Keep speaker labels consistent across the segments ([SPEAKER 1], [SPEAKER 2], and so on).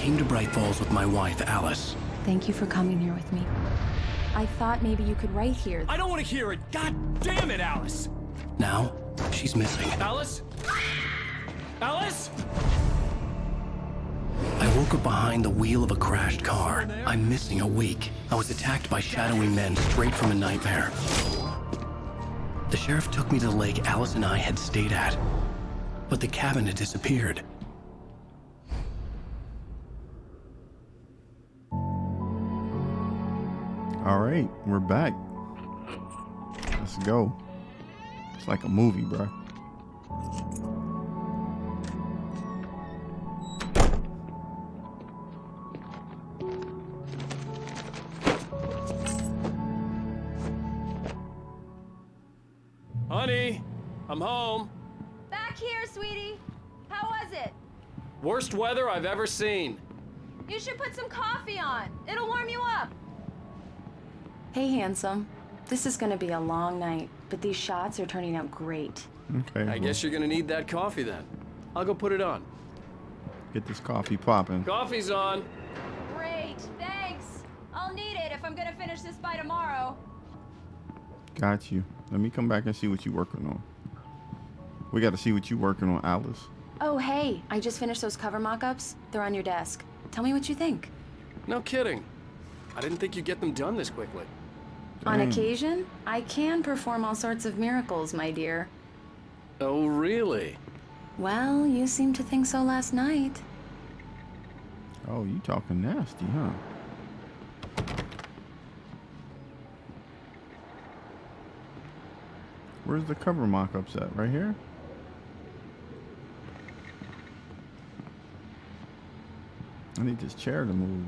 [SPEAKER 1] came to Bright Falls with my wife, Alice.
[SPEAKER 2] Thank you for coming here with me. I thought maybe you could write here.
[SPEAKER 3] I don't want to hear it! God damn it, Alice!
[SPEAKER 1] Now, she's missing.
[SPEAKER 3] Alice? Alice?
[SPEAKER 1] I woke up behind the wheel of a crashed car. I'm missing a week. I was attacked by shadowy men straight from a nightmare. The sheriff took me to the lake Alice and I had stayed at, but the cabin had disappeared.
[SPEAKER 4] All right, we're back. Let's go. It's like a movie, bro.
[SPEAKER 3] Honey, I'm home.
[SPEAKER 5] Back here, sweetie. How was it?
[SPEAKER 3] Worst weather I've ever seen.
[SPEAKER 5] You should put some coffee on. It'll warm you up.
[SPEAKER 2] Hey, handsome. This is gonna be a long night, but these shots are turning out great.
[SPEAKER 4] Okay.
[SPEAKER 3] I guess you're gonna need that coffee then. I'll go put it on.
[SPEAKER 4] Get this coffee popping.
[SPEAKER 3] Coffee's on.
[SPEAKER 5] Great, thanks. I'll need it if I'm gonna finish this by tomorrow.
[SPEAKER 4] Got you. Let me come back and see what you're working on. We got to see what you're working on, Alice.
[SPEAKER 2] Oh, hey, I just finished those cover mock-ups. They're on your desk. Tell me what you think.
[SPEAKER 3] No kidding. I didn't think you'd get them done this quickly.
[SPEAKER 2] On
[SPEAKER 4] Dang.
[SPEAKER 2] occasion, I can perform all sorts of miracles, my dear.
[SPEAKER 3] Oh, really?
[SPEAKER 2] Well, you seemed to think so last night.
[SPEAKER 4] Oh, you talking nasty, huh? Where's the cover mock-ups at? Right here? I need this chair to move.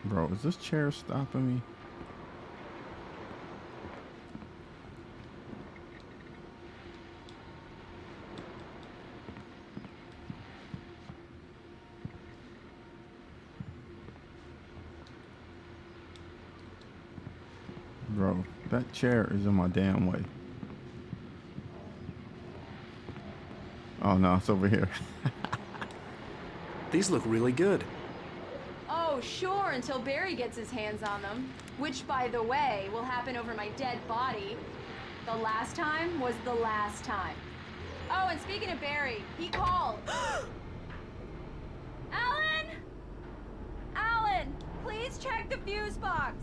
[SPEAKER 4] Bro, is this chair stopping me? Bro, that chair is in my damn way. Oh no, it's over here.
[SPEAKER 3] These look really good.
[SPEAKER 5] Oh, sure, until Barry gets his hands on them. Which, by the way, will happen over my dead body. The last time was the last time. Oh, and speaking of Barry, he called. Alan! Alan, please check the fuse box.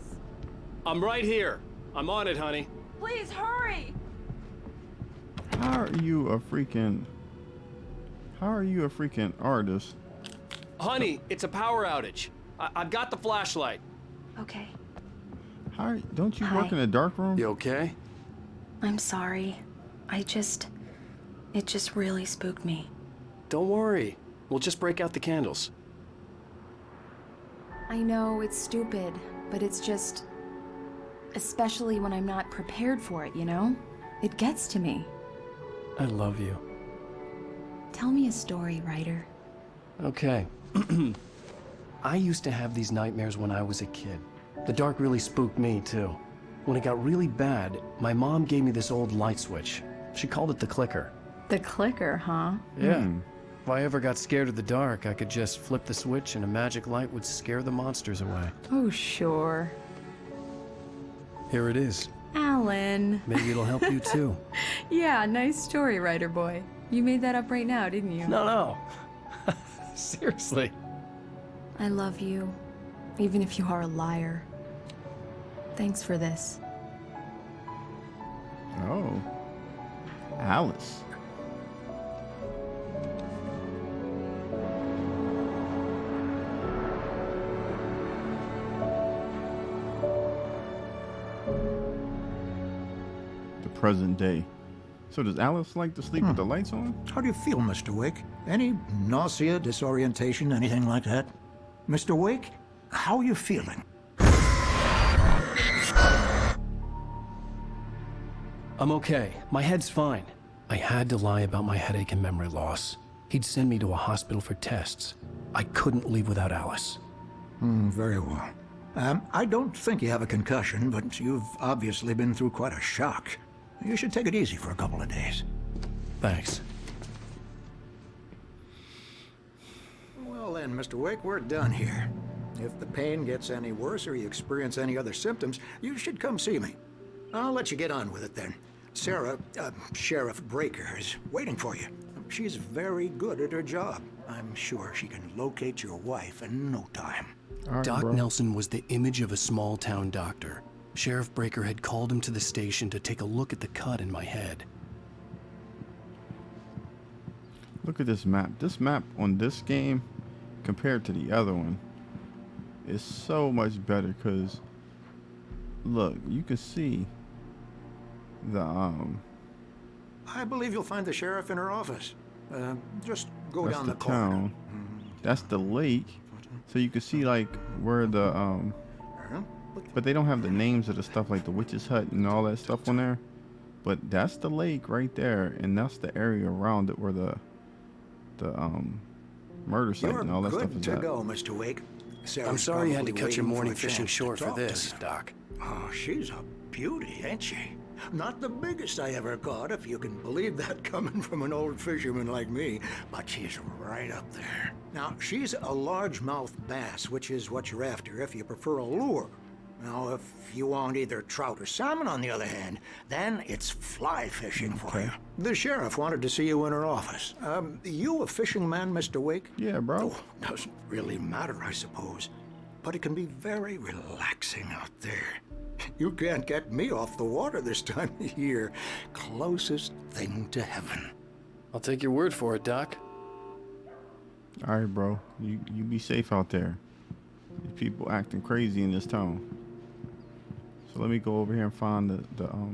[SPEAKER 3] I'm right here. I'm on it, honey.
[SPEAKER 5] Please hurry.
[SPEAKER 4] How are you a freaking artist?
[SPEAKER 3] Honey, it's a power outage. I've got the flashlight.
[SPEAKER 2] Okay.
[SPEAKER 4] Don't you work
[SPEAKER 2] Hi.
[SPEAKER 4] in a dark room?
[SPEAKER 3] You okay?
[SPEAKER 2] I'm sorry. It just really spooked me.
[SPEAKER 3] Don't worry. We'll just break out the candles.
[SPEAKER 2] I know it's stupid, but it's just... Especially when I'm not prepared for it, you know? It gets to me.
[SPEAKER 3] I love you.
[SPEAKER 2] Tell me a story, writer.
[SPEAKER 3] Okay. I used to have these nightmares when I was a kid. The dark really spooked me, too. When it got really bad, my mom gave me this old light switch. She called it the clicker.
[SPEAKER 2] The clicker, huh?
[SPEAKER 3] Yeah. If I ever got scared of the dark, I could just flip the switch and a magic light would scare the monsters away.
[SPEAKER 2] Oh, sure.
[SPEAKER 3] Here it is.
[SPEAKER 2] Alan.
[SPEAKER 3] Maybe it'll help you, too.
[SPEAKER 2] Yeah, nice story, writer boy. You made that up right now, didn't you?
[SPEAKER 3] No. Seriously.
[SPEAKER 2] I love you, even if you are a liar. Thanks for this.
[SPEAKER 4] Oh. Alice. The present day. So does Alice like to sleep with the lights on?
[SPEAKER 6] How do you feel, Mr. Wake? Any nausea, disorientation, anything like that? Mr. Wake, how are you feeling?
[SPEAKER 1] I'm okay. My head's fine. I had to lie about my headache and memory loss. He'd send me to a hospital for tests. I couldn't leave without Alice.
[SPEAKER 6] Very well. I don't think you have a concussion, but you've obviously been through quite a shock. You should take it easy for a couple of days.
[SPEAKER 3] Thanks.
[SPEAKER 6] Well then, Mr. Wake, we're done here. If the pain gets any worse or you experience any other symptoms, you should come see me. I'll let you get on with it then. Sarah, Sheriff Breaker, is waiting for you. She's very good at her job. I'm sure she can locate your wife in no time.
[SPEAKER 4] All right,
[SPEAKER 1] Doc
[SPEAKER 4] bro.
[SPEAKER 1] Nelson was the image of a small-town doctor. Sheriff Breaker had called him to the station to take a look at the cut in my head.
[SPEAKER 4] Look at this map. This map on this game compared to the other one is so much better because look, you can see the
[SPEAKER 6] I believe you'll find the sheriff in her office. Just go
[SPEAKER 4] that's
[SPEAKER 6] down
[SPEAKER 4] the
[SPEAKER 6] the corridor.
[SPEAKER 4] town. That's the lake. So you can see like where the but they don't have the names of the stuff like the witch's hut and all that stuff on there. But that's the lake right there, and that's the area around it where the murder site
[SPEAKER 6] You're
[SPEAKER 4] and all that stuff
[SPEAKER 6] good
[SPEAKER 4] is
[SPEAKER 6] to
[SPEAKER 4] at.
[SPEAKER 6] go, Mr. Wake. Sarah's
[SPEAKER 1] I'm sorry you had to
[SPEAKER 6] probably
[SPEAKER 1] cut your
[SPEAKER 6] waiting for
[SPEAKER 1] morning
[SPEAKER 6] a
[SPEAKER 1] fishing
[SPEAKER 6] chance to
[SPEAKER 1] short for
[SPEAKER 6] talk to
[SPEAKER 1] this,
[SPEAKER 6] you.
[SPEAKER 1] Doc.
[SPEAKER 6] Oh, she's a beauty, ain't she? Not the biggest I ever caught, if you can believe that coming from an old fisherman like me, but she's right up there. Now, she's a largemouth bass, which is what you're after if you prefer a lure. Now, if you want either trout or salmon, on the other hand, then it's fly fishing for you. The sheriff wanted to see you in her office. You a fishing man, Mr. Wake?
[SPEAKER 4] Yeah, bro.
[SPEAKER 6] Oh, doesn't really matter, I suppose. But it can be very relaxing out there. You can't get me off the water this time of year. Closest thing to heaven.
[SPEAKER 3] I'll take your word for it, Doc.
[SPEAKER 4] All right, bro. You be safe out there. These people acting crazy in this town. So let me go over here and find the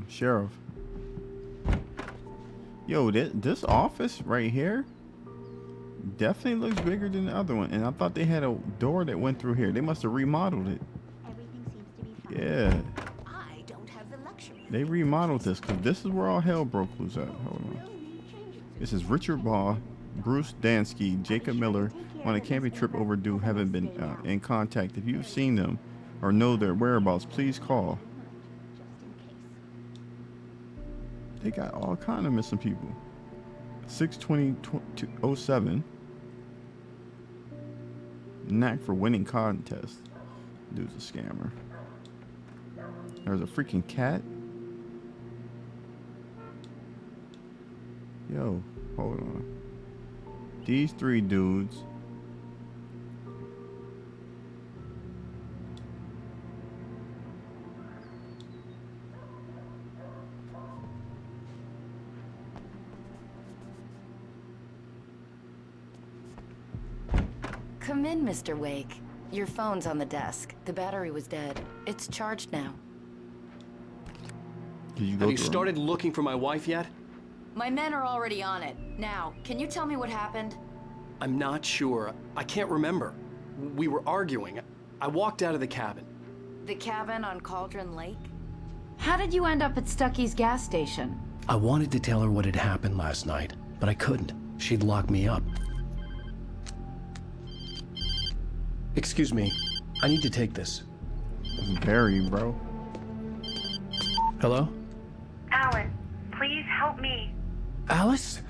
[SPEAKER 4] sheriff. Yo, this office right here definitely looks bigger than the other one. And I thought they had a door that went through here. They must have remodeled it.
[SPEAKER 7] Everything seems to be fine.
[SPEAKER 4] Yeah,
[SPEAKER 7] I don't have the luxury.
[SPEAKER 4] they remodeled this because this is where all hell broke loose at. Hold on. This is Richard Baugh, Bruce Dansky, Jacob Miller on a camping trip overdue, haven't been in contact. If you've seen them or know their whereabouts, please call. They got all kind of missing people. 6/20/07. Knack for winning contest. Dude's a scammer. There's a freaking cat. Yo, hold on. These three dudes.
[SPEAKER 8] Come in, Mr. Wake. Your phone's on the desk. The battery was dead. It's charged now.
[SPEAKER 4] Did you go
[SPEAKER 3] Have you
[SPEAKER 4] through 'em?
[SPEAKER 3] started looking for my wife yet?
[SPEAKER 8] My men are already on it. Now, can you tell me what happened?
[SPEAKER 3] I'm not sure. I can't remember. We were arguing. I walked out of the cabin.
[SPEAKER 8] The cabin on Cauldron Lake?
[SPEAKER 2] How did you end up at Stucky's gas station?
[SPEAKER 1] I wanted to tell her what had happened last night, but I couldn't. She'd lock me up. Excuse me. I need to take this.
[SPEAKER 4] Barry, bro.
[SPEAKER 1] Hello?
[SPEAKER 9] Alan, please help me.
[SPEAKER 1] Alice?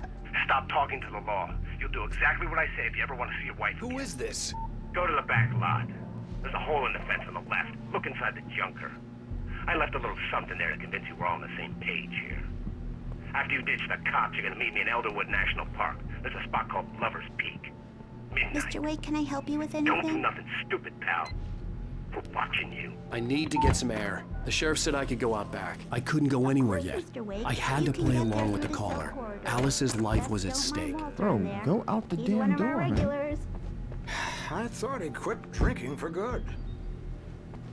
[SPEAKER 10] Stop talking to the law. You'll do exactly what I say if you ever want to see your wife again.
[SPEAKER 3] Who is this?
[SPEAKER 10] Go to the back lot. There's a hole in the fence on the left. Look inside the junker. I left a little something there to convince you we're all on the same page here. After you ditch the cops, you're gonna meet me in Elderwood National Park. There's a spot called Lover's Peak. Midnight.
[SPEAKER 7] Mr. Wake, can I help you with
[SPEAKER 10] Don't do
[SPEAKER 7] anything?
[SPEAKER 10] nothing stupid, pal. We're watching you.
[SPEAKER 3] I need to get some air. The sheriff said I could go out back.
[SPEAKER 1] I couldn't go anywhere
[SPEAKER 7] course,
[SPEAKER 1] yet.
[SPEAKER 7] Mr. Wake.
[SPEAKER 1] I had
[SPEAKER 7] You
[SPEAKER 1] to
[SPEAKER 7] can
[SPEAKER 1] play
[SPEAKER 7] get
[SPEAKER 1] along
[SPEAKER 7] there
[SPEAKER 1] with the
[SPEAKER 7] through the
[SPEAKER 1] caller.
[SPEAKER 7] cell corridor.
[SPEAKER 1] Alice's life was at
[SPEAKER 7] Just
[SPEAKER 1] stake.
[SPEAKER 7] don't Walter
[SPEAKER 4] Bro,
[SPEAKER 7] in there.
[SPEAKER 4] go out the
[SPEAKER 7] He's
[SPEAKER 4] damn
[SPEAKER 7] one of our
[SPEAKER 4] door, man.
[SPEAKER 7] regulars.
[SPEAKER 6] I thought he quit drinking for good.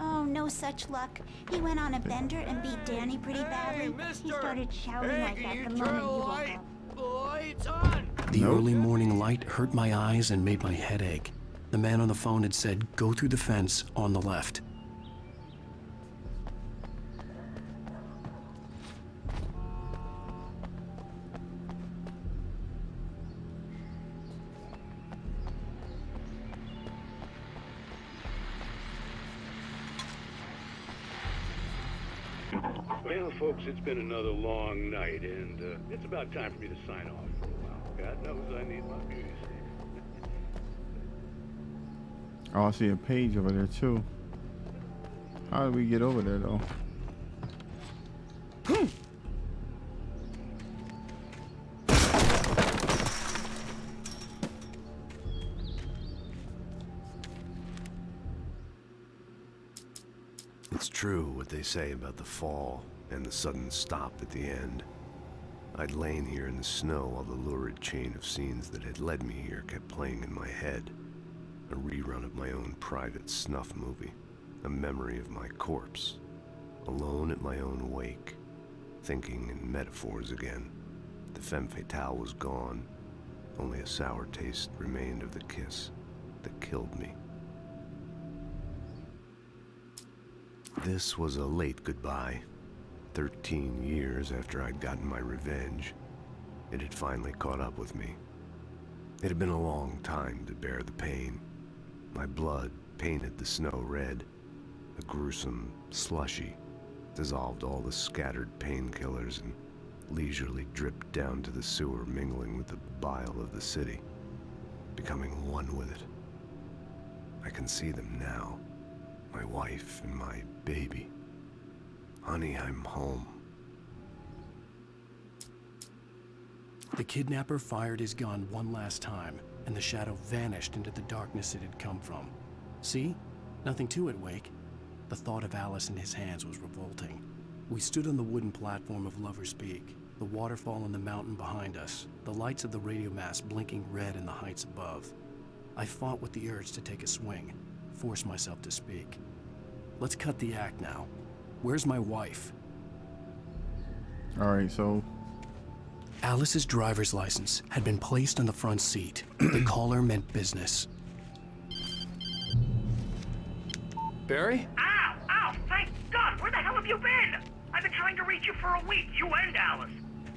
[SPEAKER 7] Oh, no such luck. He went on a bender and beat Danny pretty badly. He started shouting like that the moment he woke up.
[SPEAKER 1] The
[SPEAKER 4] Nope.
[SPEAKER 1] early morning light hurt my eyes and made my head ache. The man on the phone had said, go through the fence on the left.
[SPEAKER 11] Well, folks, it's been another long night, and it's about time for me to sign off for a while. God knows I need my beauty sleep.
[SPEAKER 4] Oh, I see a page over there too. How do we get over there though?
[SPEAKER 12] It's true what they say about the fall and the sudden stop at the end. I'd lain here in the snow while the lurid chain of scenes that had led me here kept playing in my head. A rerun of my own private snuff movie. A memory of my corpse. Alone at my own wake. Thinking in metaphors again. The femme fatale was gone. Only a sour taste remained of the kiss that killed me. This was a late goodbye. 13 years after I'd gotten my revenge, it had finally caught up with me. It had been a long time to bear the pain. My blood painted the snow red. A gruesome slushy dissolved all the scattered painkillers and leisurely dripped down to the sewer, mingling with the bile of the city, becoming one with it. I can see them now. My wife and my baby. Honey, I'm home.
[SPEAKER 3] The kidnapper fired his gun one last time, and the shadow vanished into the darkness it had come from. See? Nothing to it, Wake. The thought of Alice in his hands was revolting. We stood on the wooden platform of Lover's Peak, the waterfall and the mountain behind us, the lights of the radio mast blinking red in the heights above. I fought with the urge to take a swing, force myself to speak. Let's cut the act now. Where's my wife?
[SPEAKER 4] All right, so
[SPEAKER 3] Alice's driver's license had been placed on the front seat. The caller meant business. Barry?
[SPEAKER 10] Ow! Ow! Thank God! Where the hell have you been? I've been trying to reach you for a week, you and Alice.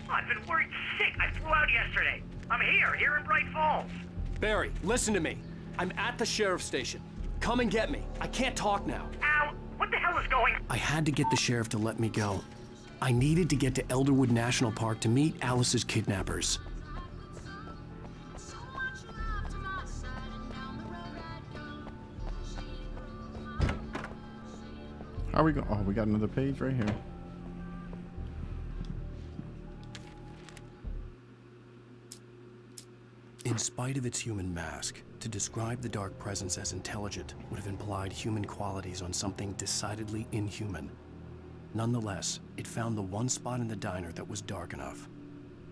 [SPEAKER 10] I've been worried sick. I flew out yesterday. I'm here in Bright Falls.
[SPEAKER 3] Barry, listen to me. I'm at the sheriff's station. Come and get me. I can't talk now.
[SPEAKER 10] Ow! What the hell is going on?
[SPEAKER 3] I had to get the sheriff to let me go. I needed to get to Elderwood National Park to meet Alice's kidnappers.
[SPEAKER 4] how are we going? Oh, we got another page right here.
[SPEAKER 3] In spite of its human mask, to describe the dark presence as intelligent would have implied human qualities on something decidedly inhuman. Nonetheless, it found the one spot in the diner that was dark enough.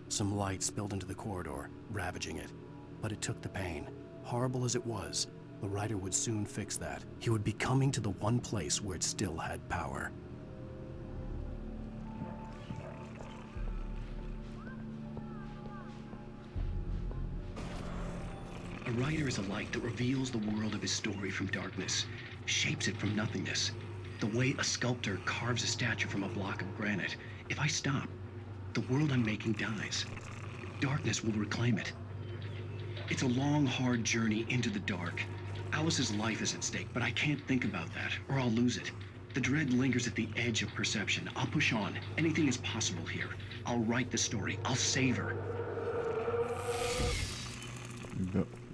[SPEAKER 3] Some light spilled into the corridor, ravaging it. But it took the pain. Horrible as it was, the writer would soon fix that. He would be coming to the one place where it still had power. A writer is a light that reveals the world of his story from darkness, shapes it from nothingness. The way a sculptor carves a statue from a block of granite. If I stop, the world I'm making dies. Darkness will reclaim it. It's a long, hard journey into the dark. Alice's life is at stake, but I can't think about that, or I'll lose it. The dread lingers at the edge of perception. I'll push on. Anything is possible here. I'll write the story. I'll save her.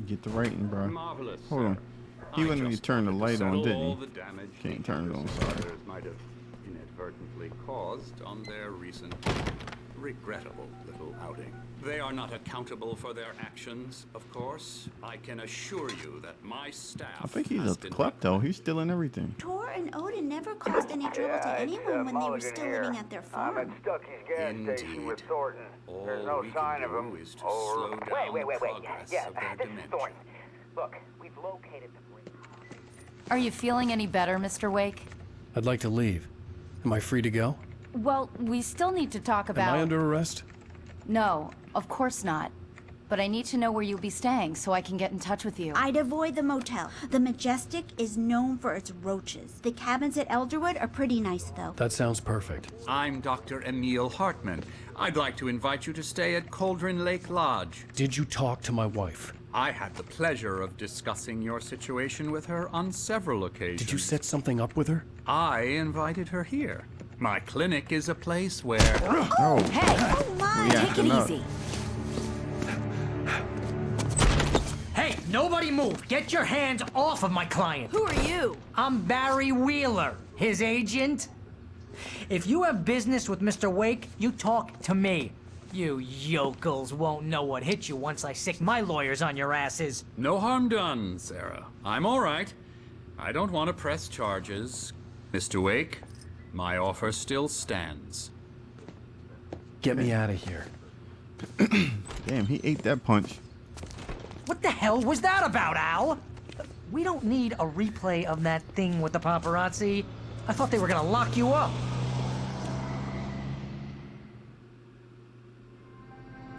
[SPEAKER 4] Get the writing, bro.
[SPEAKER 11] Marvelous.
[SPEAKER 4] Hold on. He wouldn't let me turn the light on, did he? Can't turn it on, sorry.
[SPEAKER 13] Others might have inadvertently caused on their recent, regrettable little outing. They are not accountable for their actions, of course. I can assure you that my staff.
[SPEAKER 4] I think he's a klepto. He's stealing everything.
[SPEAKER 7] Tor and Odin never caused any trouble to anyone when they were still living at their farm.
[SPEAKER 14] I'm at Stucky's gas station with Thornton. There's no sign of him.
[SPEAKER 13] Is to slow down
[SPEAKER 14] Wait.
[SPEAKER 13] progress
[SPEAKER 14] Yeah,
[SPEAKER 13] of their
[SPEAKER 14] this is
[SPEAKER 13] dementia.
[SPEAKER 14] Thornton. Look, we've located the bridge.
[SPEAKER 2] Are you feeling any better, Mr. Wake?
[SPEAKER 3] I'd like to leave. Am I free to go?
[SPEAKER 2] Well, we still need to talk about...
[SPEAKER 3] Am I under arrest?
[SPEAKER 2] No, of course not. But I need to know where you'll be staying so I can get in touch with you.
[SPEAKER 7] I'd avoid the motel. The Majestic is known for its roaches. The cabins at Elderwood are pretty nice, though.
[SPEAKER 3] That sounds perfect.
[SPEAKER 13] I'm Dr. Emil Hartman. I'd like to invite you to stay at Cauldron Lake Lodge.
[SPEAKER 3] Did you talk to my wife?
[SPEAKER 13] I had the pleasure of discussing your situation with her on several occasions.
[SPEAKER 3] Did you set something up with her?
[SPEAKER 13] I invited her here. My clinic is a place where...
[SPEAKER 4] Oh,
[SPEAKER 2] Hey! Oh my! Take it
[SPEAKER 4] acting up.
[SPEAKER 2] easy.
[SPEAKER 15] Hey, nobody move! Get your hands off of my client!
[SPEAKER 2] Who are you?
[SPEAKER 15] I'm Barry Wheeler, his agent. If you have business with Mr. Wake, you talk to me. You yokels won't know what hit you once I sick my lawyers on your asses.
[SPEAKER 13] No harm done, Sarah. I'm all right. I don't want to press charges. Mr. Wake, my offer still stands.
[SPEAKER 3] Get me out of here.
[SPEAKER 4] Damn, he ate that punch.
[SPEAKER 15] What the hell was that about, Al? We don't need a replay of that thing with the paparazzi. I thought they were gonna lock you up.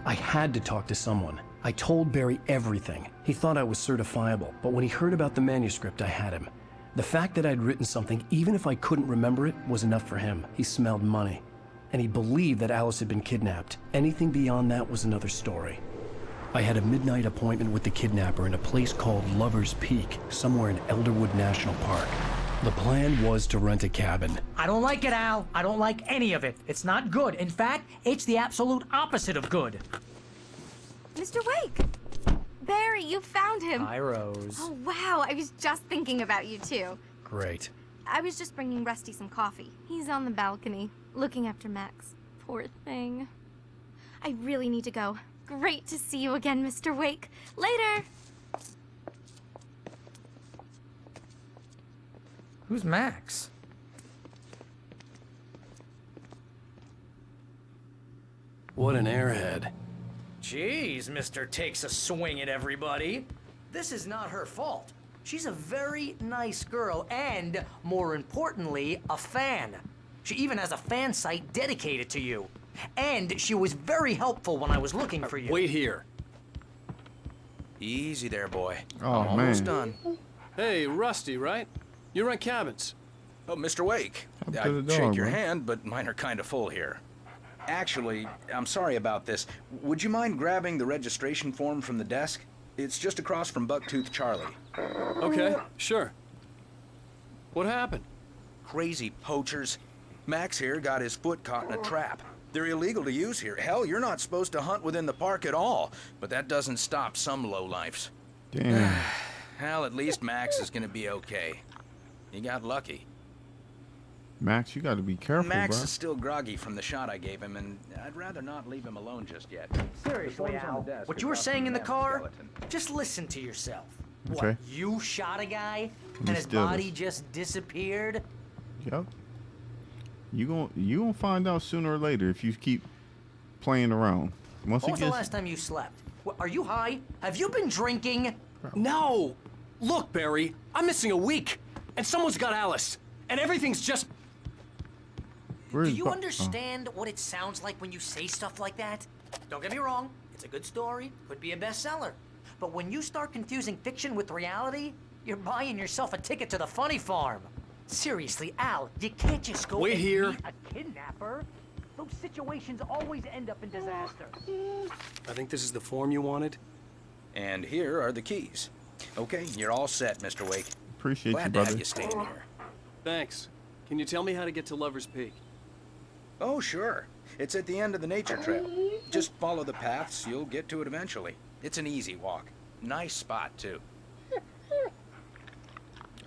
[SPEAKER 3] I had to talk to someone. I told Barry everything. He thought I was certifiable, but when he heard about the manuscript, I had him. The fact that I'd written something, even if I couldn't remember it, was enough for him. He smelled money. And he believed that Alice had been kidnapped. Anything beyond that was another story. I had a midnight appointment with the kidnapper in a place called Lover's Peak, somewhere in Elderwood National Park. The plan was to rent a cabin.
[SPEAKER 15] I don't like it, Al. I don't like any of it. It's not good. In fact, it's the absolute opposite of good.
[SPEAKER 16] Mr. Wake! Barry, you found him.
[SPEAKER 15] Hi, Rose.
[SPEAKER 16] Oh, wow. I was just thinking about you, too.
[SPEAKER 3] Great.
[SPEAKER 16] I was just bringing Rusty some coffee. He's on the balcony, looking after Max. Poor thing. I really need to go. Great to see you again, Mr. Wake. Later!
[SPEAKER 15] Who's Max?
[SPEAKER 3] What an airhead.
[SPEAKER 15] Jeez, Mr. Takes a swing at everybody. This is not her fault. She's a very nice girl and, more importantly, a fan. She even has a fan site dedicated to you. And she was very helpful when I was looking for you.
[SPEAKER 17] Wait here. Easy there, boy.
[SPEAKER 4] Oh,
[SPEAKER 17] I'm almost
[SPEAKER 4] man.
[SPEAKER 17] done.
[SPEAKER 18] Hey, Rusty, right? You rent cabins.
[SPEAKER 17] Oh, Mr. Wake.
[SPEAKER 4] Up to
[SPEAKER 17] I'd
[SPEAKER 4] the door,
[SPEAKER 17] shake your
[SPEAKER 4] bro.
[SPEAKER 17] hand, but mine are kind of full here. Actually, I'm sorry about this. Would you mind grabbing the registration form from the desk? It's just across from Bucktooth Charlie.
[SPEAKER 18] Okay, sure. What happened?
[SPEAKER 17] Crazy poachers. Max here got his foot caught in a trap. They're illegal to use here. Hell, you're not supposed to hunt within the park at all. But that doesn't stop some lowlifes.
[SPEAKER 4] Damn.
[SPEAKER 17] Hell, at least Max is gonna be okay. He got lucky.
[SPEAKER 4] Max, you gotta be careful,
[SPEAKER 17] Max
[SPEAKER 4] bro.
[SPEAKER 17] is still groggy from the shot I gave him, and I'd rather not leave him alone just yet.
[SPEAKER 15] Seriously, Al, what you were saying in the car, just listen to yourself.
[SPEAKER 4] Okay.
[SPEAKER 15] What, you shot a guy, and
[SPEAKER 4] You
[SPEAKER 15] his
[SPEAKER 4] still
[SPEAKER 15] body
[SPEAKER 4] is.
[SPEAKER 15] just disappeared?
[SPEAKER 4] Yep. You gonna find out sooner or later if you keep playing around. Once
[SPEAKER 15] When
[SPEAKER 4] it
[SPEAKER 15] was the
[SPEAKER 4] gets
[SPEAKER 15] last time you slept? What, are you high? Have you been drinking?
[SPEAKER 18] No! Look, Barry, I'm missing a week, and someone's got Alice, and everything's just...
[SPEAKER 4] Where's
[SPEAKER 15] Do you
[SPEAKER 4] Bu-
[SPEAKER 15] understand what it sounds like when you say stuff like that? Don't get me wrong, it's a good story, could be a bestseller. But when you start confusing fiction with reality, you're buying yourself a ticket to the funny farm. Seriously, Al, you can't just go
[SPEAKER 18] Wait
[SPEAKER 15] and
[SPEAKER 18] here.
[SPEAKER 15] meet a kidnapper. Those situations always end up in disaster.
[SPEAKER 18] I think this is the form you wanted.
[SPEAKER 17] And here are the keys. Okay, you're all set, Mr. Wake.
[SPEAKER 4] Appreciate you,
[SPEAKER 17] Glad to
[SPEAKER 4] brother.
[SPEAKER 17] have you staying here.
[SPEAKER 18] Thanks. Can you tell me how to get to Lover's Peak?
[SPEAKER 17] Oh, sure. It's at the end of the nature trail. Just follow the paths, you'll get to it eventually. It's an easy walk. Nice spot, too.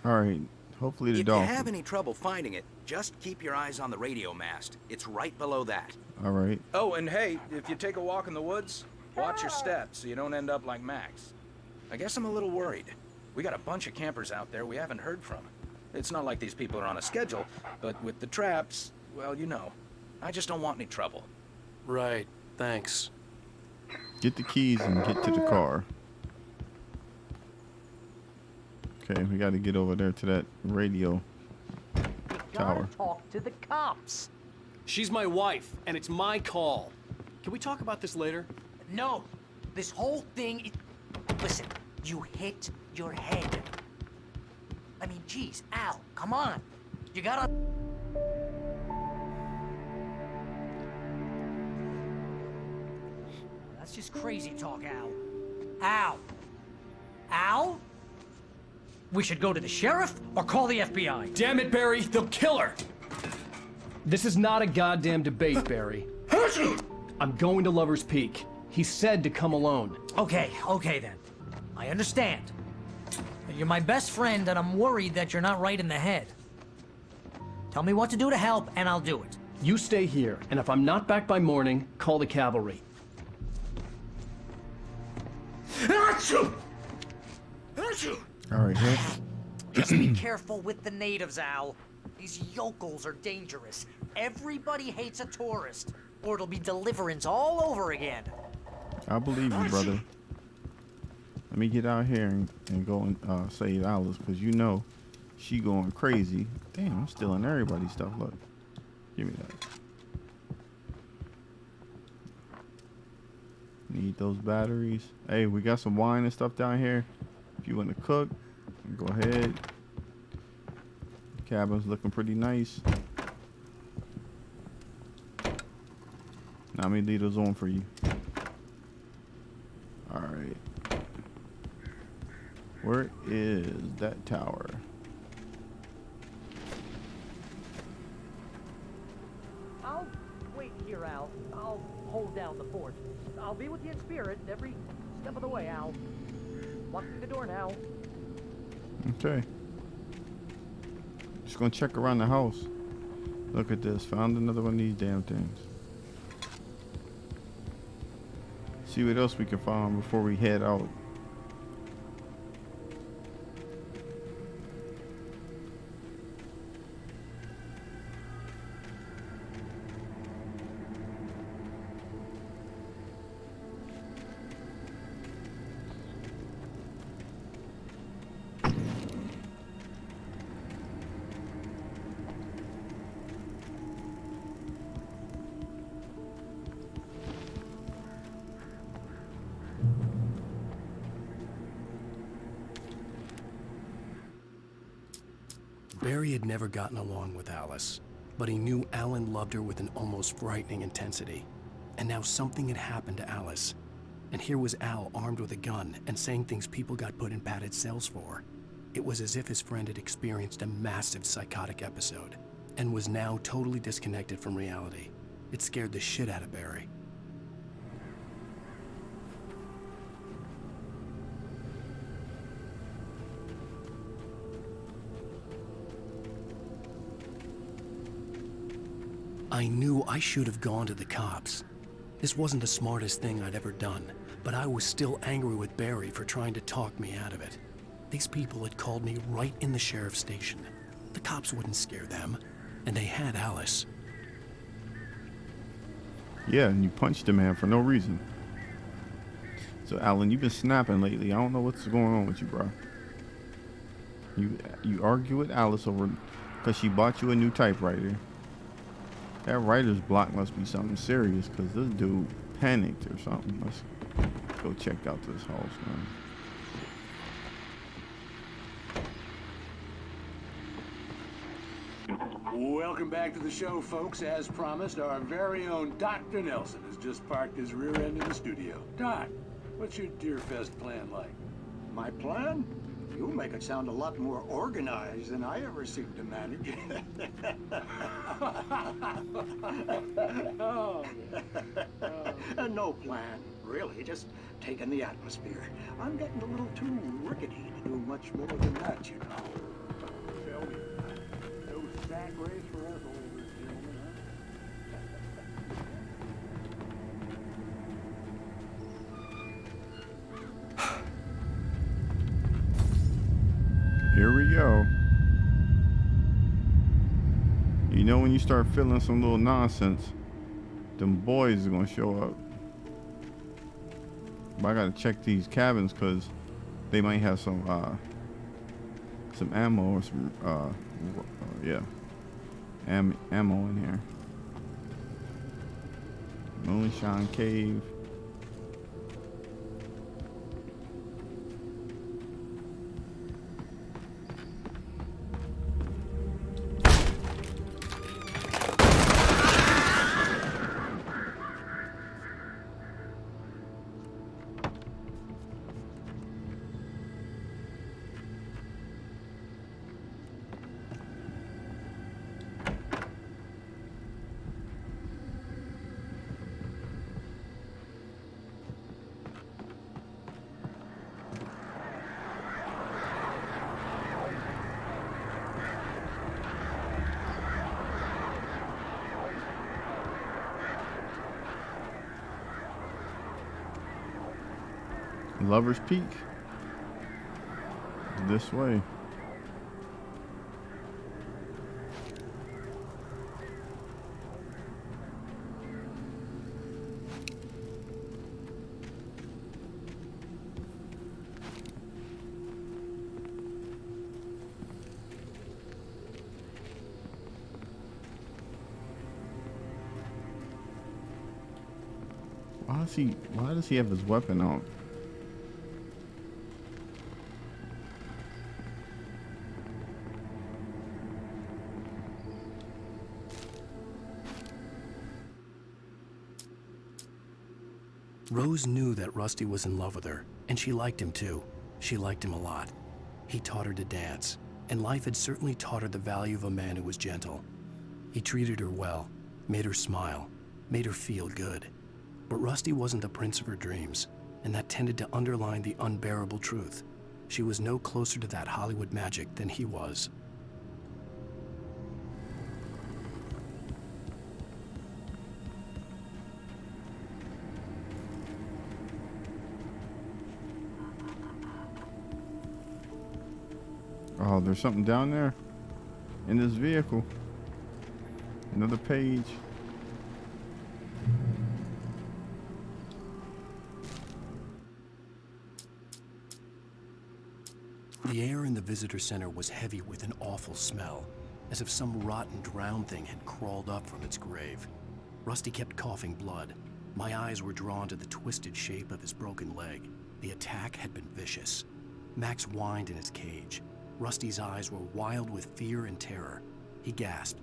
[SPEAKER 4] All right. Hopefully the
[SPEAKER 17] If
[SPEAKER 4] dolphin.
[SPEAKER 17] you have any trouble finding it, just keep your eyes on the radio mast. It's right below that.
[SPEAKER 4] All right.
[SPEAKER 17] Oh, and hey, if you take a walk in the woods, watch your steps so you don't end up like Max. I guess I'm a little worried. We got a bunch of campers out there we haven't heard from. It's not like these people are on a schedule, but with the traps, well, you know. I just don't want any trouble.
[SPEAKER 18] Right. Thanks.
[SPEAKER 4] Get the keys and get to the car. Okay, we got to get over there to that radio tower.
[SPEAKER 15] Talk to the cops.
[SPEAKER 18] She's my wife, and it's my call. Can we talk about this later?
[SPEAKER 15] No, this whole thing is... Listen, you hit your head. I mean, geez, Al, come on. You gotta... That's just crazy talk, Al. Al? Al? We should go to the sheriff or call the FBI.
[SPEAKER 18] Damn it, Barry, they'll kill her!
[SPEAKER 3] This is not a goddamn debate, Barry. I'm going to Lover's Peak. He said to come alone.
[SPEAKER 15] Okay then. I understand. You're my best friend, and I'm worried that you're not right in the head. Tell me what to do to help, and I'll do it.
[SPEAKER 3] You stay here, and if I'm not back by morning, call the cavalry.
[SPEAKER 4] Alright, here.
[SPEAKER 15] Just be careful with the natives, Al. These yokels are dangerous. Everybody hates a tourist, or it'll be Deliverance all over again.
[SPEAKER 4] I believe you, brother. Let me get out here and go and save Alice, because you know she going crazy. Damn, I'm stealing everybody's stuff. Look. Give me that. Need those batteries. Hey, we got some wine and stuff down here. If you want to cook, go ahead. Cabin's looking pretty nice. Now let me leave those on for you. Alright. Where is that tower?
[SPEAKER 15] I'll wait here, Al. I'll hold down the fort. I'll be with you in spirit every step of the way, Al. Walk through the door now.
[SPEAKER 4] Okay. Just gonna check around the house. Look at this. Found another one of these damn things. See what else we can find before we head out.
[SPEAKER 1] Barry had never gotten along with Alice, but he knew Alan loved her with an almost frightening intensity. And now something had happened to Alice. And here was Al armed with a gun and saying things people got put in padded cells for. It was as if his friend had experienced a massive psychotic episode and was now totally disconnected from reality. It scared the shit out of Barry. I knew I should have gone to the cops. This wasn't the smartest thing I'd ever done, but I was still angry with Barry for trying to talk me out of it. These people had called me right in the sheriff's station. The cops wouldn't scare them, and they had Alice.
[SPEAKER 4] Yeah, and you punched the man for no reason. So, Alan, you've been snapping lately. I don't know what's going on with you, bro. You argue with Alice over because she bought you a new typewriter. That writer's block must be something serious because this dude panicked or something. Let's go check out this house, man.
[SPEAKER 11] Welcome back to the show, folks. As promised, our very own Dr. Nelson has just parked his rear end in the studio. Doc, what's your Deerfest plan like?
[SPEAKER 6] My plan? You make it sound a lot more organized than I ever seem to manage. No plan, really, just taking the atmosphere. I'm getting a little too rickety to do much more than that, you know.
[SPEAKER 11] Tell me, no sack race for us older gentlemen, huh?
[SPEAKER 4] Here we go. You know when you start feeling some little nonsense, them boys are gonna show up. But I gotta check these cabins because they might have some ammo or some ammo in here. Moonshine Cave. Lover's Peak. This way. Why does he have his weapon out?
[SPEAKER 3] Rose knew that Rusty was in love with her, and she liked him too. She liked him a lot. He taught her to dance, and life had certainly taught her the value of a man who was gentle. He treated her well, made her smile, made her feel good. But Rusty wasn't the prince of her dreams, and that tended to underline the unbearable truth. She was no closer to that Hollywood magic than he was.
[SPEAKER 4] Oh, there's something down there in this vehicle. Another page.
[SPEAKER 3] The air in the visitor center was heavy with an awful smell, as if some rotten drowned thing had crawled up from its grave. Rusty kept coughing blood. My eyes were drawn to the twisted shape of his broken leg. The attack had been vicious. Max whined in his cage. Rusty's eyes were wild with fear and terror. He gasped.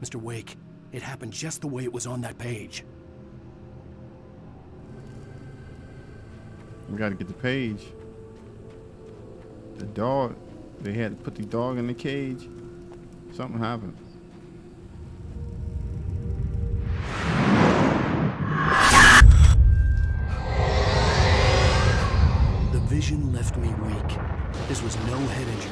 [SPEAKER 3] "Mr. Wake, it happened just the way it was on that page."
[SPEAKER 4] We gotta get the page. The dog, they had to put the dog in the cage. Something happened.
[SPEAKER 3] The vision left me weak. This was no head injury.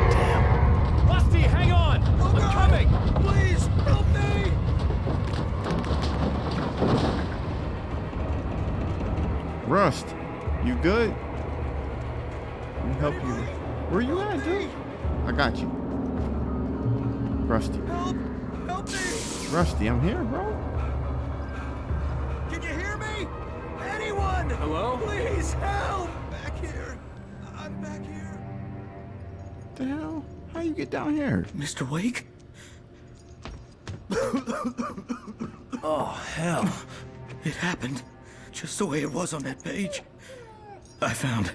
[SPEAKER 18] Damn. Rusty, hang on! I'm coming! Please, help me!
[SPEAKER 4] Rust, you good? Let me help you. Where you at, dude? I got you. Rusty.
[SPEAKER 18] Help! Help me!
[SPEAKER 4] Rusty, I'm here, bro.
[SPEAKER 18] Can you hear me? Anyone? Hello? Please help! Back here. I'm back here.
[SPEAKER 4] What the hell? How you get down here?
[SPEAKER 19] Mr. Wake?
[SPEAKER 3] Oh, hell.
[SPEAKER 19] It happened just the way it was on that page. I found.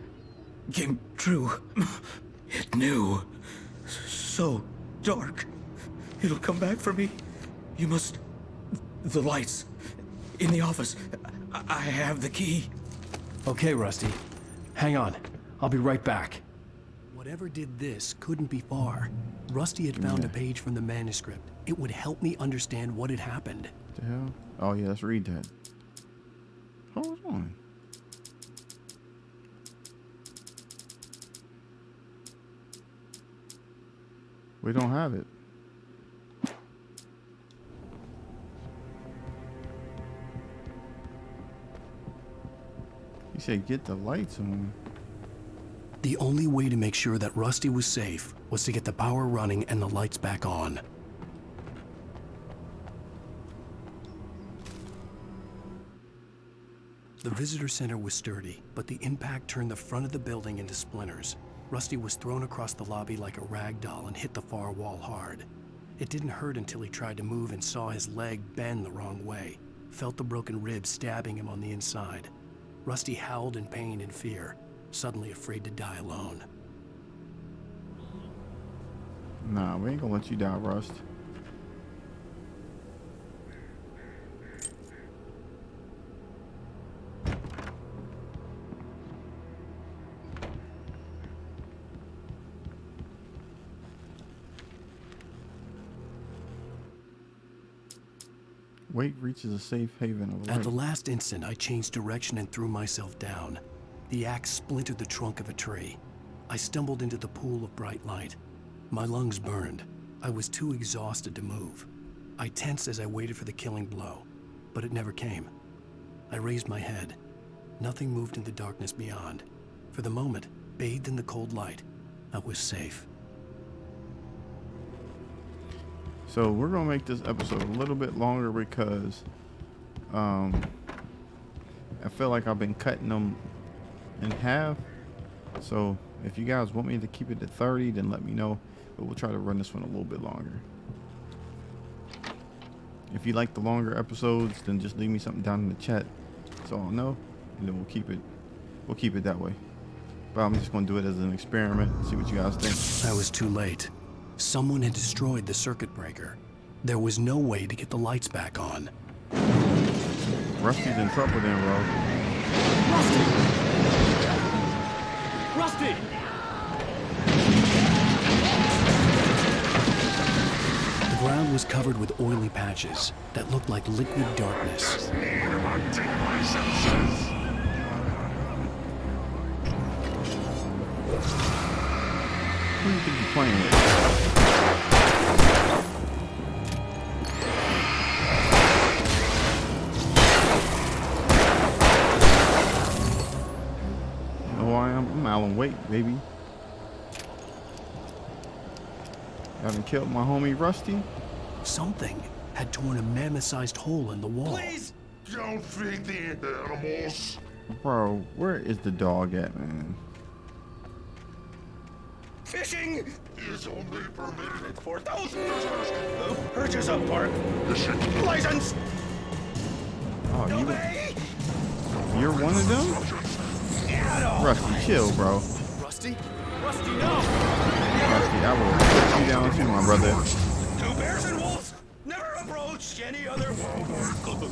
[SPEAKER 19] Came true. It knew. So dark. It'll come back for me. You must... The lights. In the office. I have the key.
[SPEAKER 3] Okay, Rusty. Hang on. I'll be right back. Whatever did this couldn't be far. Rusty had found a page from the manuscript. It would help me understand what had happened.
[SPEAKER 4] What the hell? Oh yeah, let's read that. Hold on. We don't have it. He said get the lights on.
[SPEAKER 3] The only way to make sure that Rusty was safe was to get the power running and the lights back on. The visitor center was sturdy, but the impact turned the front of the building into splinters. Rusty was thrown across the lobby like a rag doll and hit the far wall hard. It didn't hurt until he tried to move and saw his leg bend the wrong way, felt the broken rib stabbing him on the inside. Rusty howled in pain and fear, suddenly afraid to die alone.
[SPEAKER 4] Nah, we ain't gonna let you die, Rust. Wake reaches a safe haven of light.
[SPEAKER 3] At the last instant, I changed direction and threw myself down. The axe splintered the trunk of a tree. I stumbled into the pool of bright light. My lungs burned. I was too exhausted to move. I tensed as I waited for the killing blow, but it never came. I raised my head. Nothing moved in the darkness beyond. For the moment, bathed in the cold light, I was safe.
[SPEAKER 4] So we're gonna make this episode a little bit longer because I feel like I've been cutting them in half. So if you guys want me to keep it to 30, then let me know. But we'll try to run this one a little bit longer. If you like the longer episodes, then just leave me something down in the chat so I'll know, and then we'll keep it that way. But I'm just gonna do it as an experiment, see what you guys think.
[SPEAKER 3] I was too late. Someone had destroyed the circuit breaker. There was no way to get the lights back on.
[SPEAKER 4] Rusty's in trouble then, bro.
[SPEAKER 18] Rusty!
[SPEAKER 3] The ground was covered with oily patches that looked like liquid darkness.
[SPEAKER 4] Who do you think you're playing with? I'm Alan Wake, baby. Haven't killed my homie Rusty.
[SPEAKER 3] Something had torn a mammoth-sized hole in the wall.
[SPEAKER 20] Please don't feed the animals.
[SPEAKER 4] Bro, where is the dog at, man?
[SPEAKER 20] Fishing is only permitted
[SPEAKER 19] for those who purchase a park license.
[SPEAKER 4] Oh, you're one of them? Rusty, chill, bro.
[SPEAKER 18] Rusty? Rusty, no!
[SPEAKER 4] Rusty, I will put you down too, my brother.
[SPEAKER 19] Do bears and wolves never approach any other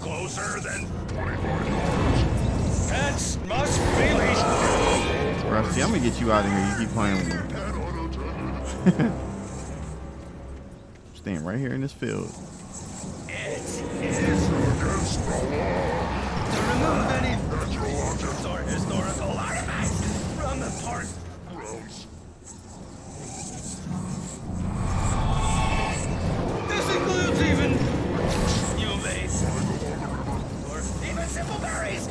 [SPEAKER 19] closer than 25 pets must be leashed.
[SPEAKER 4] Rusty, I'm gonna get you out of here. You keep playing with me. Staying right here in this field.
[SPEAKER 19] It is against the law to remove any or historical artifacts from the park.
[SPEAKER 20] Gross.
[SPEAKER 19] This includes even UVs or even simple berries.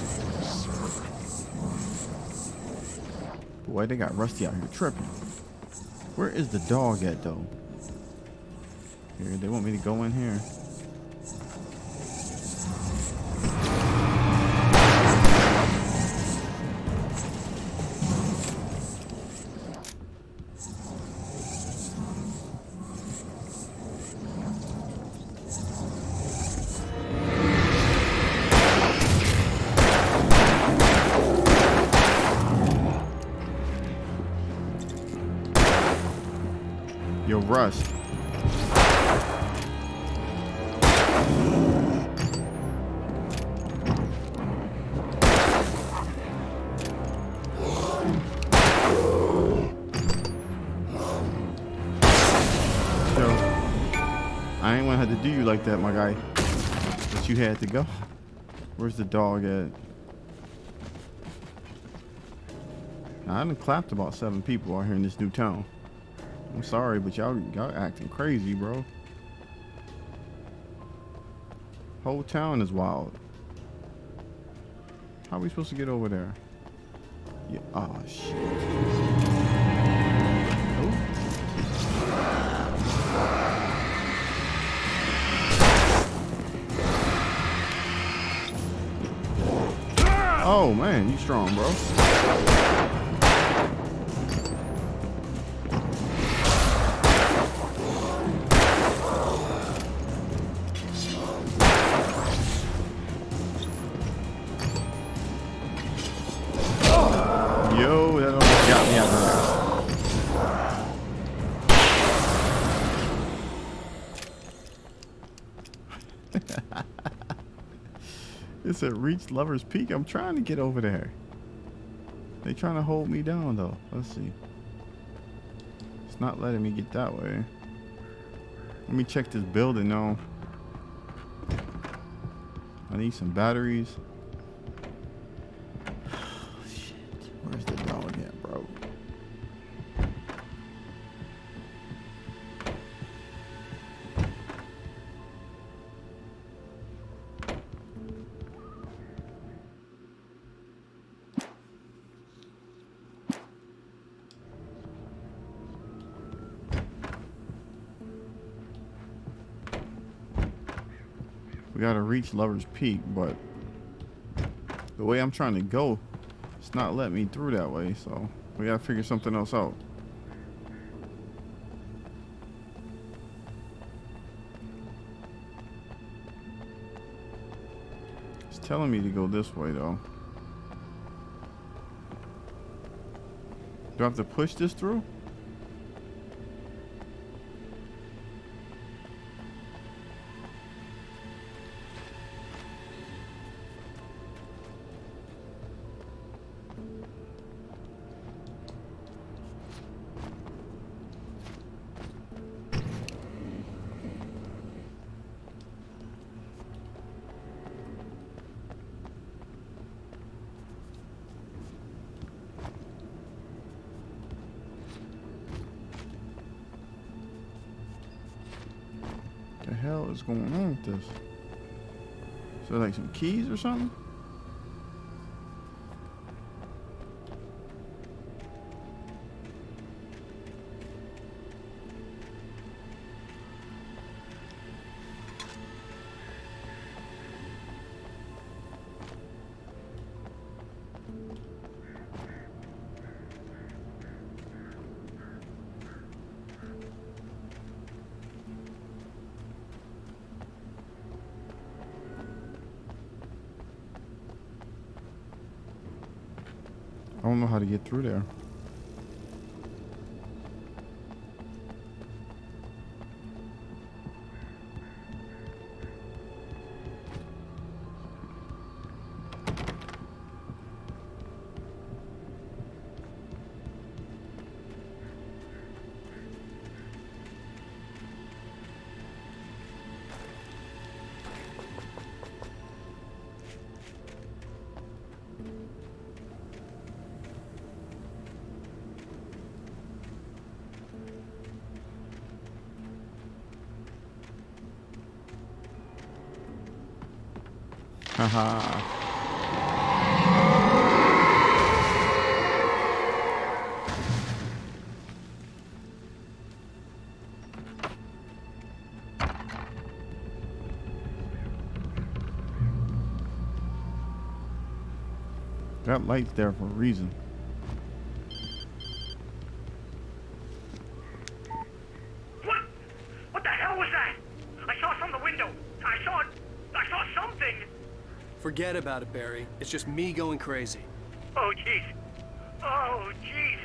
[SPEAKER 4] Boy, they got Rusty out here tripping. Where is the dog at, though? Here, they want me to go in here. Yo, Rust. I ain't want to have to do you like that, my guy. But you had to go. Where's the dog at? Now, I done clapped about 7 people out here in this new town. I'm sorry, but y'all acting crazy, bro. Whole town is wild. How are we supposed to get over there? Yeah. Oh shit. Oh man, you strong, bro. Yo, that almost got me out of there. It's at Reach Lover's Peak. I'm trying to get over there. They trying to hold me down though. Let's see. It's not letting me get that way. Let me check this building now. I need some batteries. Shit. Where's the dog at, bro? We gotta reach Lover's Peak, but the way I'm trying to go, it's not letting me through that way, so we gotta figure something else out. It's telling me to go this way, though. Do I have to push this through? The hell is going on with this? Is there like some keys or something? I don't know how to get through there. Haha. That light's there for a reason.
[SPEAKER 10] What the hell was that? I saw from the window. I saw something.
[SPEAKER 18] Forget about it, Barry. It's just me going crazy.
[SPEAKER 10] Oh, jeez. Oh, jeez.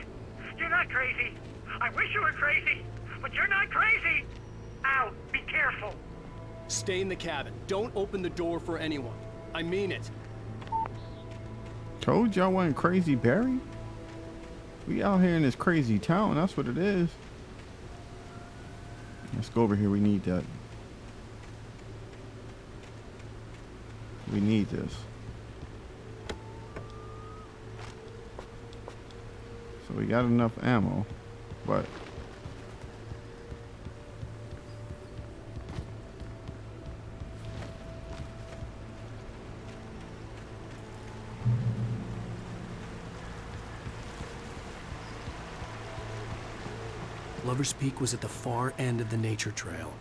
[SPEAKER 10] You're not crazy. I wish you were crazy, but you're not crazy. Ow, be careful.
[SPEAKER 18] Stay in the cabin. Don't open the door for anyone. I mean it.
[SPEAKER 4] Told y'all wasn't crazy, Barry. We out here in this crazy town. That's what it is. Let's go over here. We need that. We need this. So we got enough ammo, but
[SPEAKER 3] Lover's Peak was at the far end of the nature trail.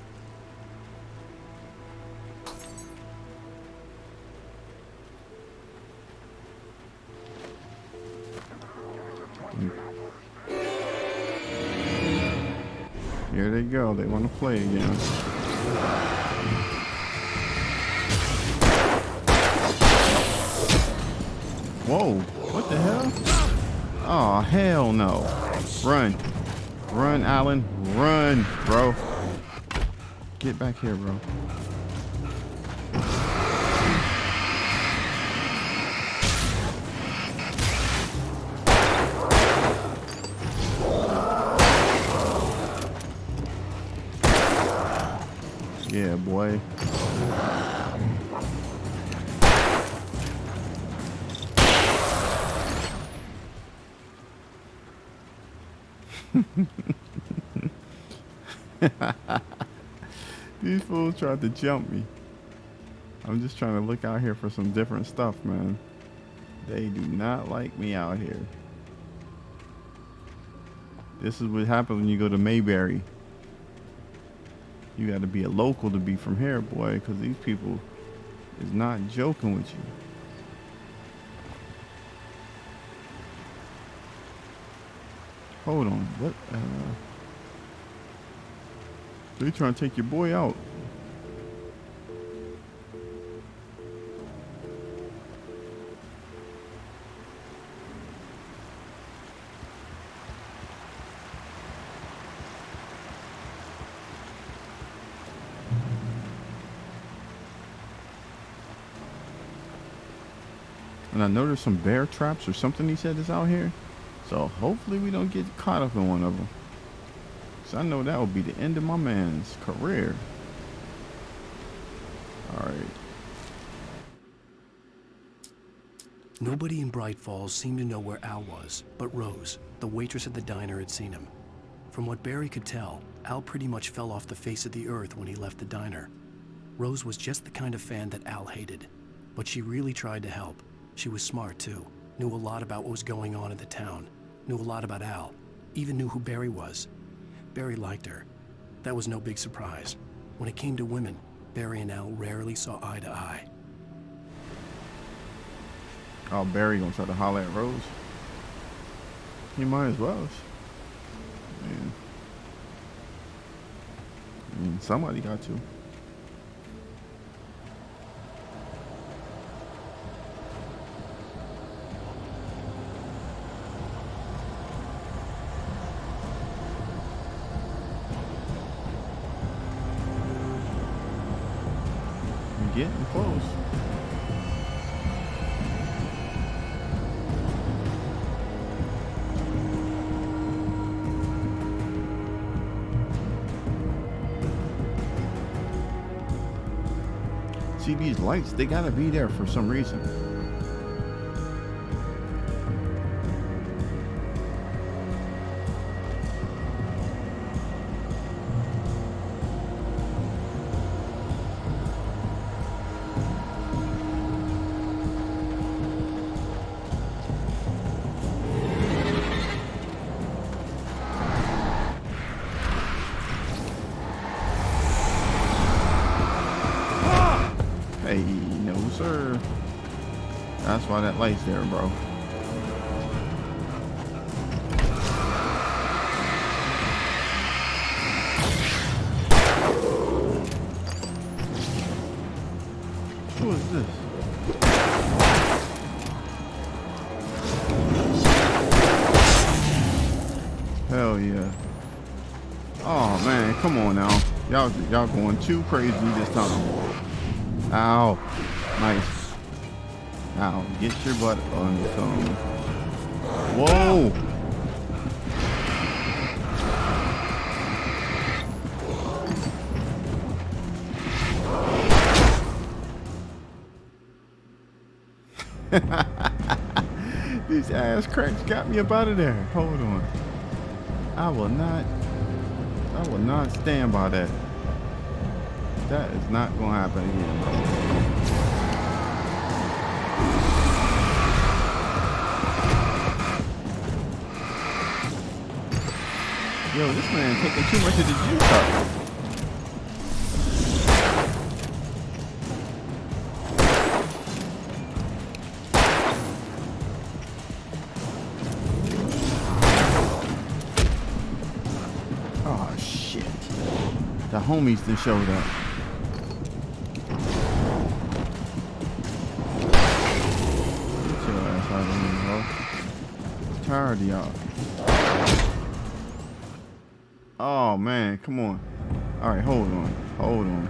[SPEAKER 4] here they go. They want to play again. Whoa, what the hell? Oh, hell no. Run. Run, Alan. Run, bro. Get back here, bro. Yeah, boy. These fools tried to jump me. I'm just trying to look out here for some different stuff, man. They do not like me out here. This is what happens when you go to Mayberry. You got to be a local to be from here, boy, because these people is not joking with you. Hold on. What? They trying to take your boy out. And I know there's some bear traps or something he said is out here. So hopefully we don't get caught up in one of them. So I know that will be the end of my man's career. Alright.
[SPEAKER 3] Nobody in Bright Falls seemed to know where Al was, but Rose, the waitress at the diner, had seen him. From what Barry could tell, Al pretty much fell off the face of the earth when he left the diner. Rose was just the kind of fan that Al hated, but she really tried to help. She was smart too, knew a lot about what was going on in the town, knew a lot about Al, even knew who Barry was. Barry liked her. That was no big surprise. When it came to women, Barry and Al rarely saw eye to eye.
[SPEAKER 4] Oh, Barry gonna try to holler at Rose. He might as well. I mean, somebody got to. Getting close. See, these lights, they gotta be there for some reason. Hey, no sir. That's why that light's there, bro. Who is this? Hell yeah. Oh man, come on now. Y'all going too crazy this time. Ow. Nice. Ow. Get your butt on the phone. Whoa. These ass cracks got me up out of there. Hold on. I will not stand by that. That is not gonna happen again, bro. Yo, this man taking too much of the juice up. Oh shit. The homies done showed up. Tired of y'all. Oh man, come on. Alright, hold on.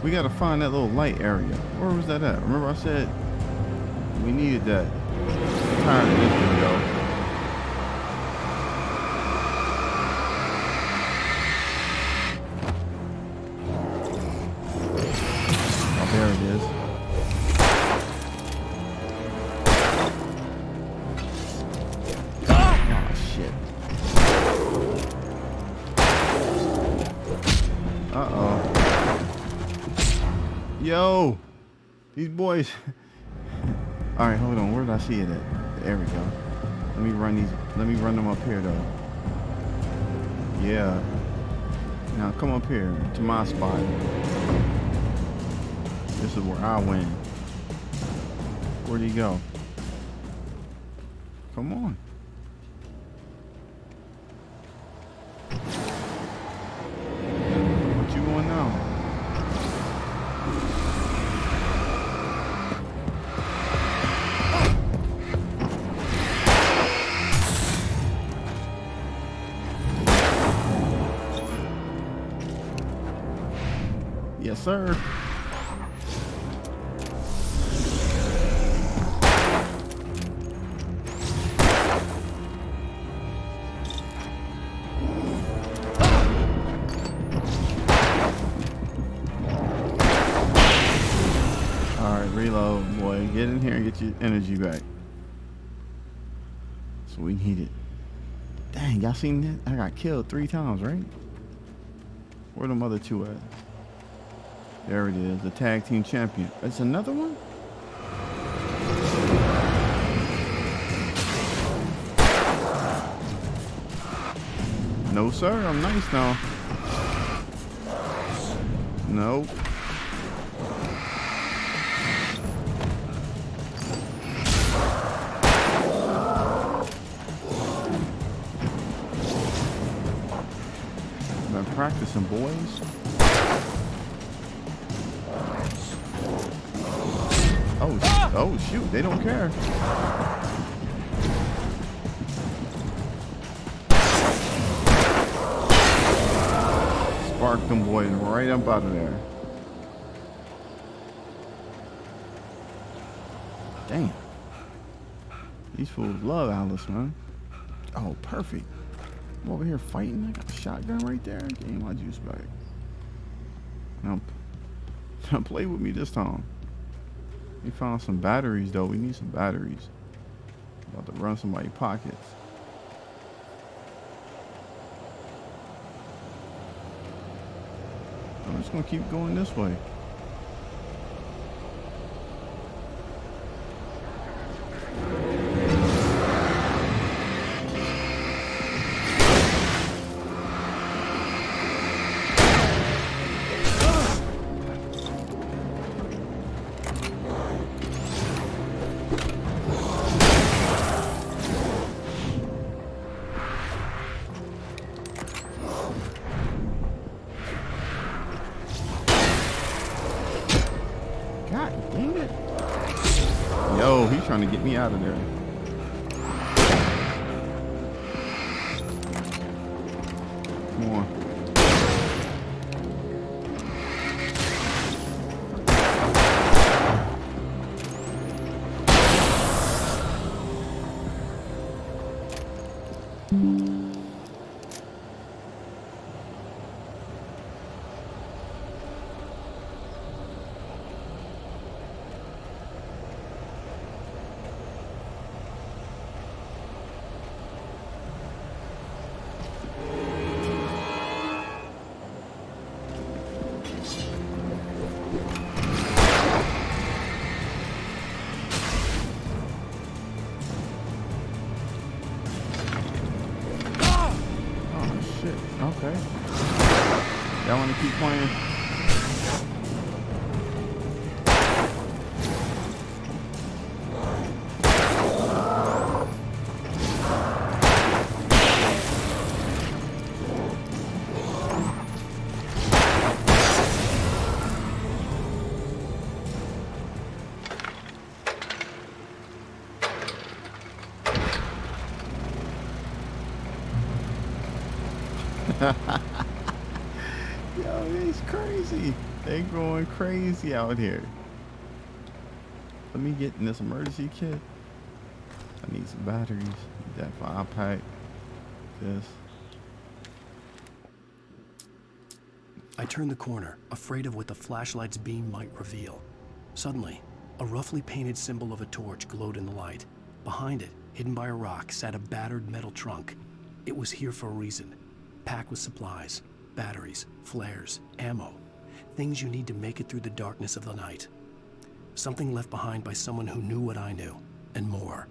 [SPEAKER 4] We gotta find that little light area. Where was that at? Remember I said we needed that. I'm tired of this video. Oh, there it is. Yo, these boys. All right, hold on. Where did I see it at? There we go. Let me run them up here though. Yeah. Now come up here to my spot. Just This is where I win. Where'd he go? Come on. What you want now? Yes, sir. Reload, boy. Get in here and get your energy back. So we need it. Dang, y'all seen that? I got killed 3 times, right? Where them other 2 at? There it is, the tag team champion. It's another one? No, sir. I'm nice now. Nope. Practicing, boys. Oh shoot, they don't care. Spark them boys right up out of there. Damn. These fools love Alice, man. Oh, perfect. I'm over here fighting. I got a shotgun right there. Getting my juice back. Now, play with me this time. We found some batteries, though. We need some batteries. About to run somebody's pockets. I'm just gonna keep going this way. Trying to get me out of there. Come on. Okay. Y'all want to keep playing? Yo, he's crazy. They going crazy out here. Let me get in this emergency kit. I need some batteries. Need that 5-pack. This.
[SPEAKER 3] I turned the corner, afraid of what the flashlight's beam might reveal. Suddenly, a roughly painted symbol of a torch glowed in the light. Behind it, hidden by a rock, sat a battered metal trunk. It was here for a reason. Packed with supplies, batteries, flares, ammo. Things you need to make it through the darkness of the night. Something left behind by someone who knew what I knew, and more.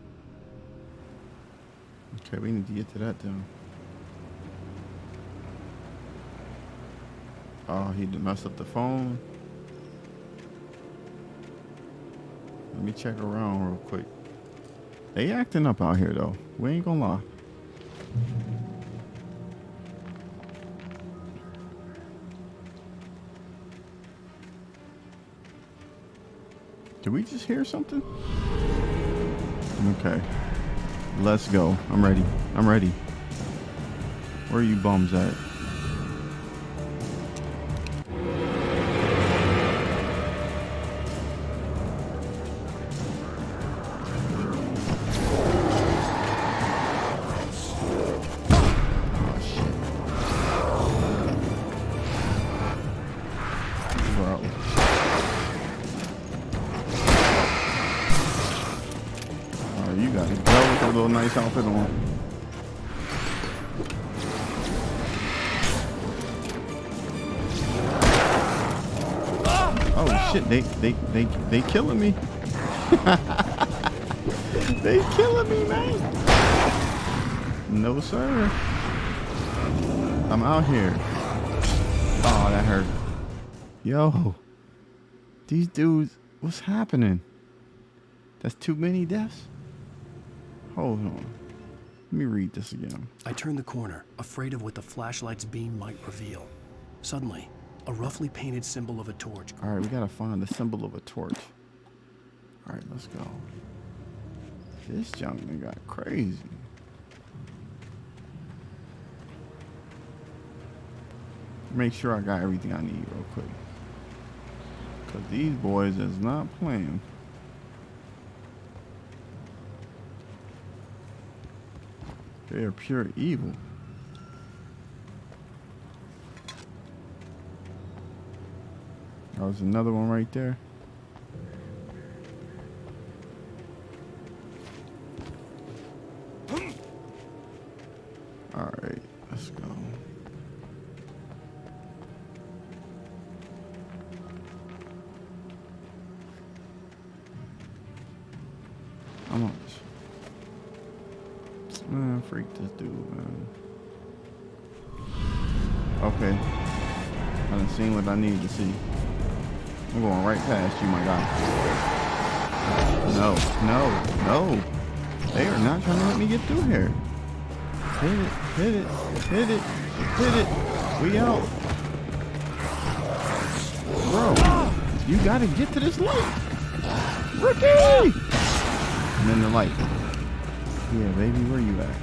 [SPEAKER 4] Okay, we need to get to that then. Oh, he messed up the phone. me check around real quick. They acting up out here though. We ain't gonna lie. Did we just hear something? Okay. Let's go. I'm ready. I'm ready. Where are you bums at? Nice outfit on. Oh shit, they killing me. They killing me, man. No sir. I'm out here. Oh, that hurt. Yo. These dudes, what's happening? That's too many deaths? Hold on. Let me read this again.
[SPEAKER 3] I turned the corner, afraid of what the flashlight's beam might reveal. Suddenly, a roughly painted symbol of a torch.
[SPEAKER 4] All right, we gotta find the symbol of a torch. All right, let's go. This junk got crazy. Make sure I got everything I need real quick. Cause these boys is not playing. They are pure evil. There's another one right there. All right, let's go. How much? Man, freak this dude, man. Okay. I done seen what I needed to see. I'm going right past you, my guy. No, no, no. They are not trying to let me get through here. Hit it, hit it, hit it, hit it. We out. Bro, you gotta get to this light. Ricky! And then the light. Yeah, baby, where you at?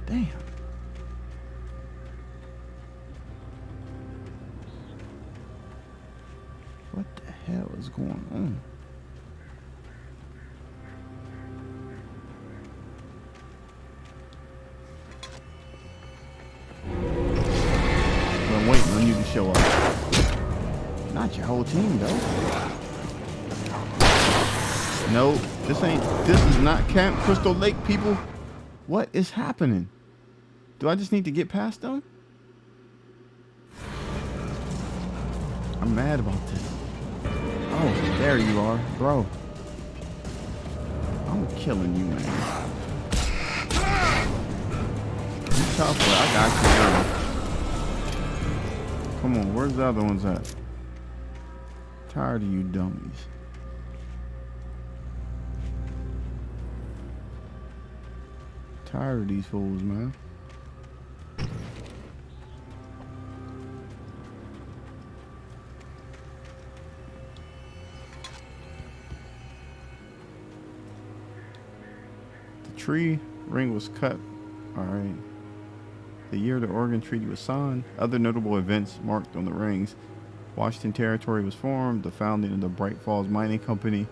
[SPEAKER 4] Damn. What the hell is going on? I'm waiting on you to show up. Not your whole team, though. No, this is not Camp Crystal Lake, people. What is happening? Do I just need to get past them? I'm mad about this. Oh, there you are, bro. I'm killing you, man. You tough, but I got you. Come on, where's the other ones at? Tired of you dummies. Tired of these fools, man. The tree ring was cut. All right. The year the Oregon Treaty was signed. Other notable events marked on the rings. Washington Territory was formed. The founding of the Bright Falls Mining Company.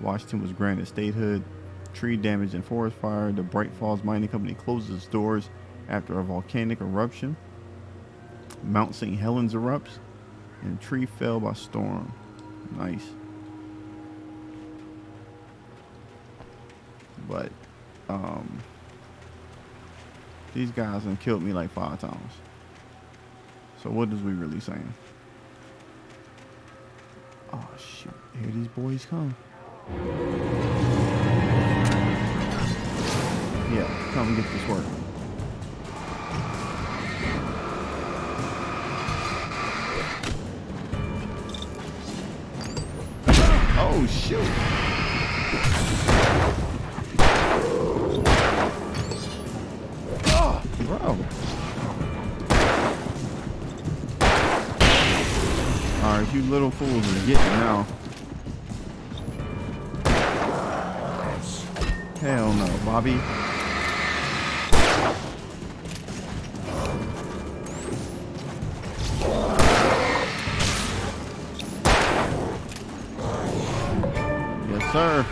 [SPEAKER 4] Washington was granted statehood. Tree damage and forest fire. The Bright Falls Mining Company closes its doors after a volcanic eruption. Mount St. Helens erupts, and tree fell by storm. Nice. But these guys have killed me like 5 times. So what is we really saying? Oh shoot! Here these boys come. Yeah, come and get this work. you little fools are getting now. Hell no, Bobby. Yes, sir.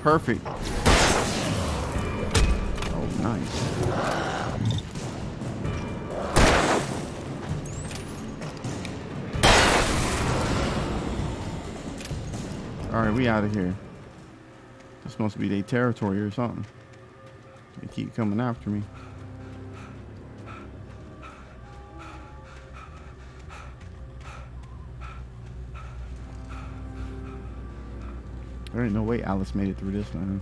[SPEAKER 4] Perfect. Oh, nice. All right, we out of here. This must be their territory or something. They keep coming after me. There ain't no way Alice made it through this, man.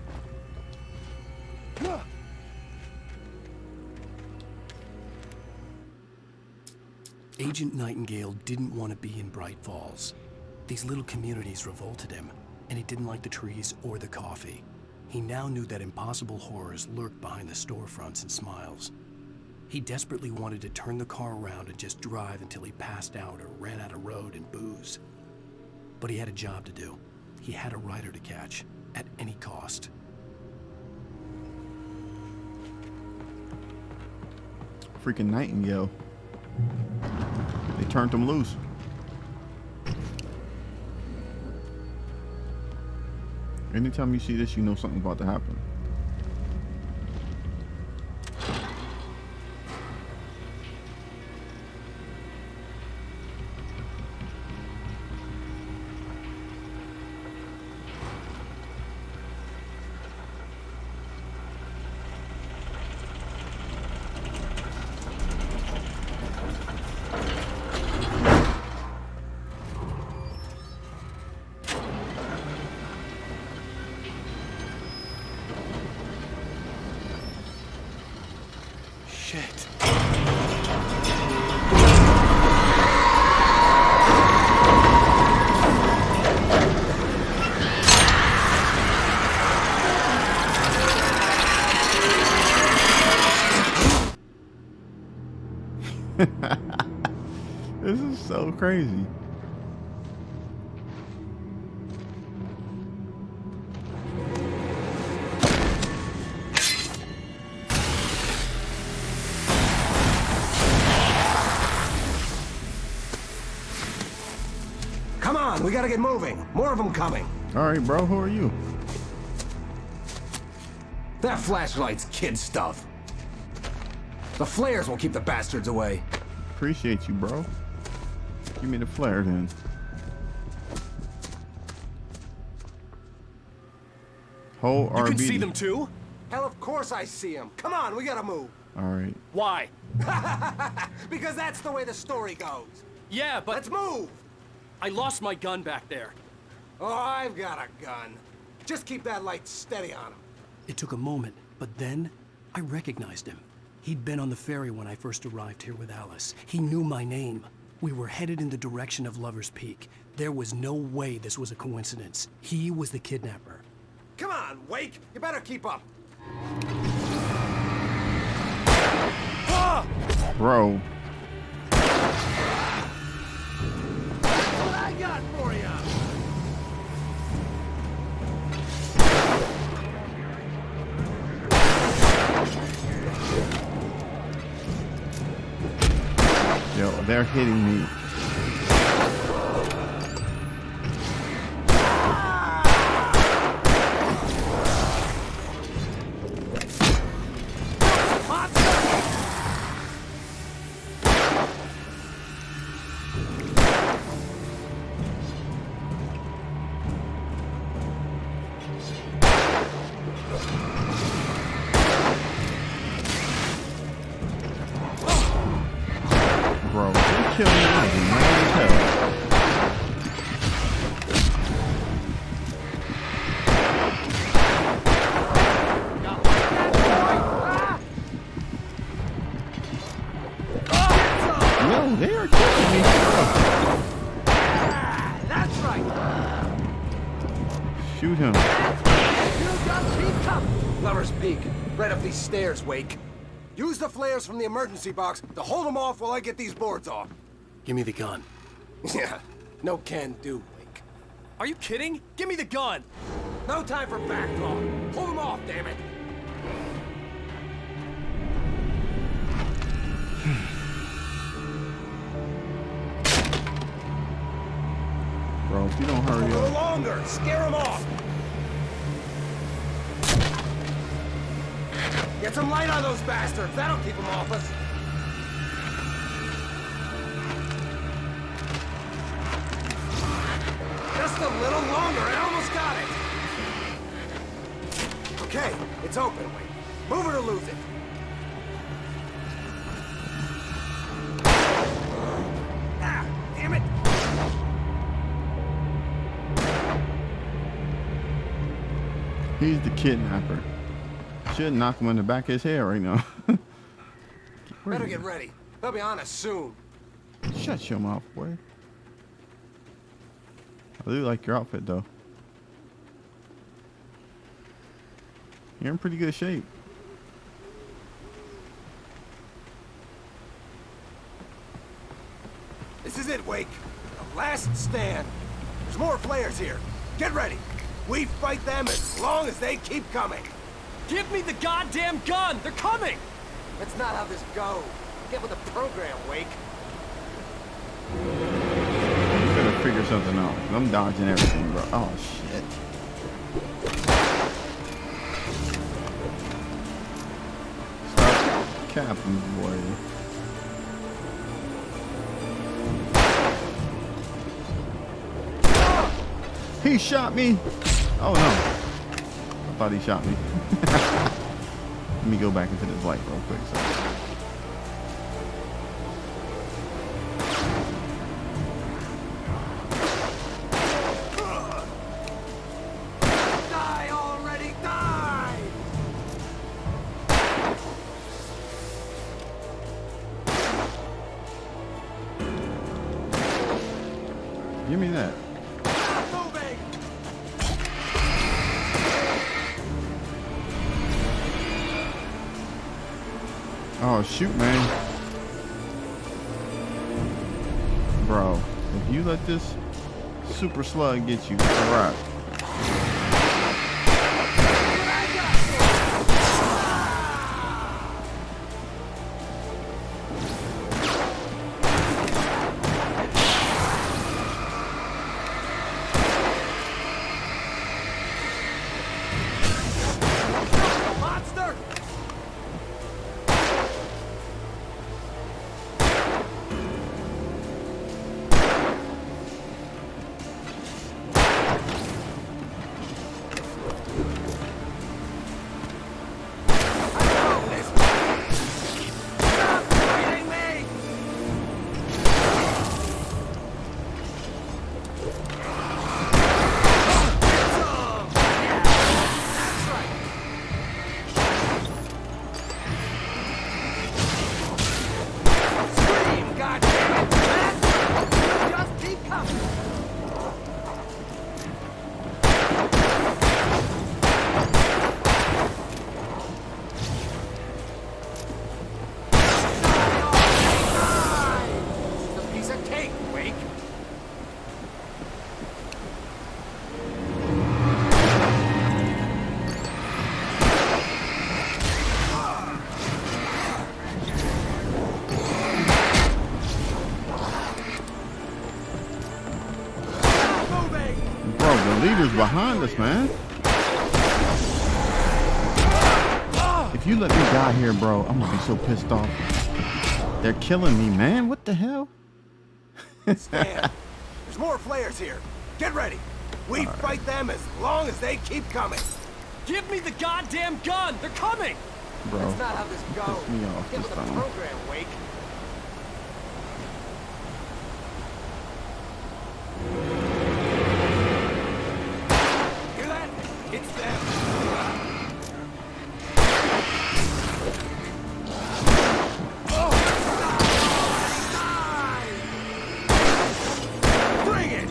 [SPEAKER 3] Agent Nightingale didn't want to be in Bright Falls. These little communities revolted him, and he didn't like the trees or the coffee. He now knew that impossible horrors lurked behind the storefronts and smiles. He desperately wanted to turn the car around and just drive until he passed out or ran out of road and booze. But he had a job to do. He had a rider to catch, at any cost.
[SPEAKER 4] Freaking Nightingale. They turned him loose. Anytime you see this, you know something's about to happen.
[SPEAKER 3] Shit.
[SPEAKER 4] This is so crazy.
[SPEAKER 21] Come on, we gotta get moving. More of them coming.
[SPEAKER 4] All right, bro, who are you?
[SPEAKER 21] That flashlight's kid stuff. The flares will keep the bastards away.
[SPEAKER 4] Appreciate you, bro. Give me the flare then. Whole RB.
[SPEAKER 18] You can see them too?
[SPEAKER 21] Hell, of course I see them. Come on, we gotta move.
[SPEAKER 4] All right.
[SPEAKER 18] Why?
[SPEAKER 21] Because that's the way the story goes.
[SPEAKER 18] Yeah, but...
[SPEAKER 21] Let's move!
[SPEAKER 18] I lost my gun back there.
[SPEAKER 21] Oh, I've got a gun. Just keep that light steady on him.
[SPEAKER 3] It took a moment, but then I recognized him. He'd been on the ferry when I first arrived here with Alice. He knew my name. We were headed in the direction of Lover's Peak. There was no way this was a coincidence. He was the kidnapper.
[SPEAKER 21] Come on, Wake! You better keep up.
[SPEAKER 4] Bro.
[SPEAKER 21] That's what I got for you!
[SPEAKER 4] Yo, they're hitting me. Bro, they're killing me as mad as hell. No, they are killing me.
[SPEAKER 21] That's right!
[SPEAKER 4] Shoot him.
[SPEAKER 21] You just keep coming! Lover's Peak. Right up these stairs, Wake. Use the flares from the emergency box to hold them off while I get these boards off.
[SPEAKER 3] Give me the gun.
[SPEAKER 21] Yeah, No can do, Wake.
[SPEAKER 18] Are you kidding? Give me the gun!
[SPEAKER 21] No time for back talk. Pull him off, damn it!
[SPEAKER 4] Bro, if you don't hurry
[SPEAKER 21] A little
[SPEAKER 4] up.
[SPEAKER 21] longer! Scare him off! Get some light on those bastards! That'll keep them off us! Just a little longer! I almost got it! Okay, it's open, Wake. Move it or lose it! Ah, damn it!
[SPEAKER 4] He's the kidnapper. Should knock him in the back of his head right now.
[SPEAKER 21] Better get ready. They'll be on us soon.
[SPEAKER 4] Shut your mouth, boy. I do like your outfit, though. You're in pretty good shape.
[SPEAKER 21] This is it, Wake. The last stand. There's more flares here. Get ready. We fight them as long as they keep coming.
[SPEAKER 18] Give me the goddamn gun! They're coming!
[SPEAKER 21] That's not how this goes. Get with the program, Wake.
[SPEAKER 4] You better figure something out. I'm dodging everything, bro. Oh, shit. Stop capping, boy. He shot me. Oh, no. I thought he shot me. Let me go back into this light real quick. So.
[SPEAKER 21] Die already, die!
[SPEAKER 4] Give me that.
[SPEAKER 21] Moving!
[SPEAKER 4] Oh, shoot, man. Bro, if you let this super slug get you, alright.
[SPEAKER 21] Monster! Stop fighting me! That's right. Scream, goddammit! Just keep coming! It's a piece of cake, Wake. Moving!
[SPEAKER 4] Bro, the leader's behind us, man. If you let me die here, bro, I'm gonna be so pissed off. They're killing me, man. What the hell?
[SPEAKER 21] Stand. There's more flares here. Get ready. We fight them as long as they keep coming.
[SPEAKER 18] Give me the goddamn gun! They're coming!
[SPEAKER 4] Bro,
[SPEAKER 21] That's not how this goes.
[SPEAKER 4] piss me off
[SPEAKER 21] Get
[SPEAKER 4] this
[SPEAKER 21] with the
[SPEAKER 4] time.
[SPEAKER 21] program, Wake. Hear that? It's them. Bring it!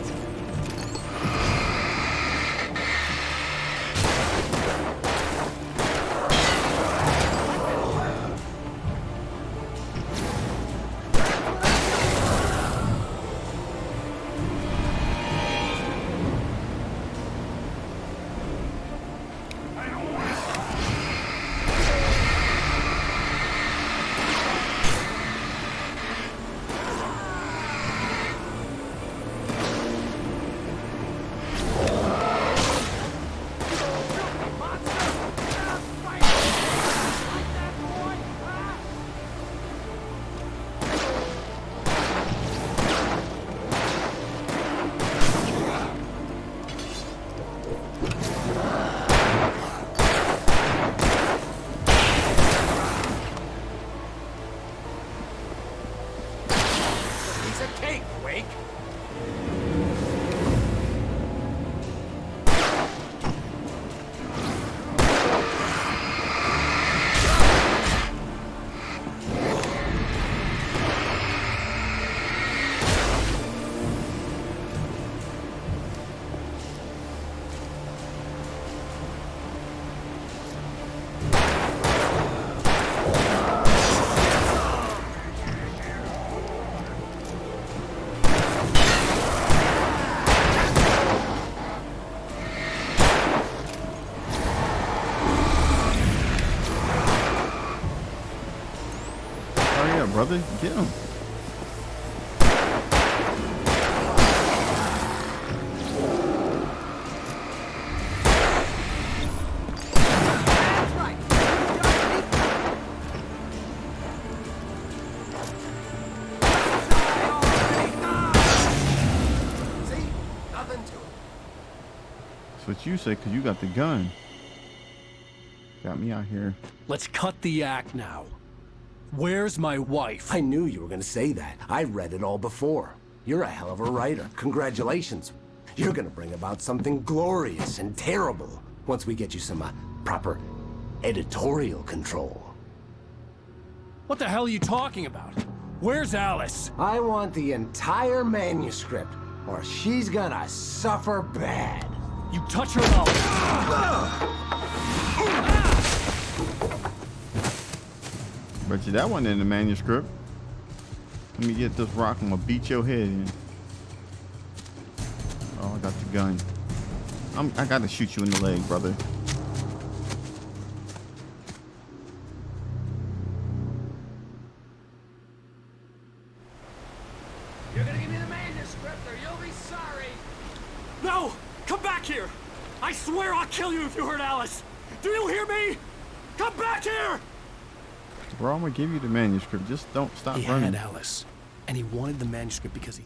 [SPEAKER 4] brother. Get him. That's what you say, because you got the gun. Got me out here.
[SPEAKER 18] Let's cut the act now. Where's my wife?
[SPEAKER 5] I knew you were gonna say that. I read it all before. You're a hell of a writer. Congratulations. You're gonna bring about something glorious and terrible once we get you some proper editorial control.
[SPEAKER 18] What the hell are you talking about? Where's Alice?
[SPEAKER 5] I want the entire manuscript, or she's gonna suffer bad.
[SPEAKER 18] You touch her mouth.
[SPEAKER 4] Bet you that one in the manuscript. Let me get this rock. I'm gonna beat your head in. Oh, I got the gun. I gotta shoot you in the leg, brother.
[SPEAKER 18] You're gonna give me the manuscript or you'll be sorry. No! Come back here! I swear I'll kill you if you hurt Alice! Do you hear me? Come back here!
[SPEAKER 4] Bro, I'm gonna give you the manuscript. Just don't stop running.
[SPEAKER 3] He had Alice, and he wanted the manuscript because he...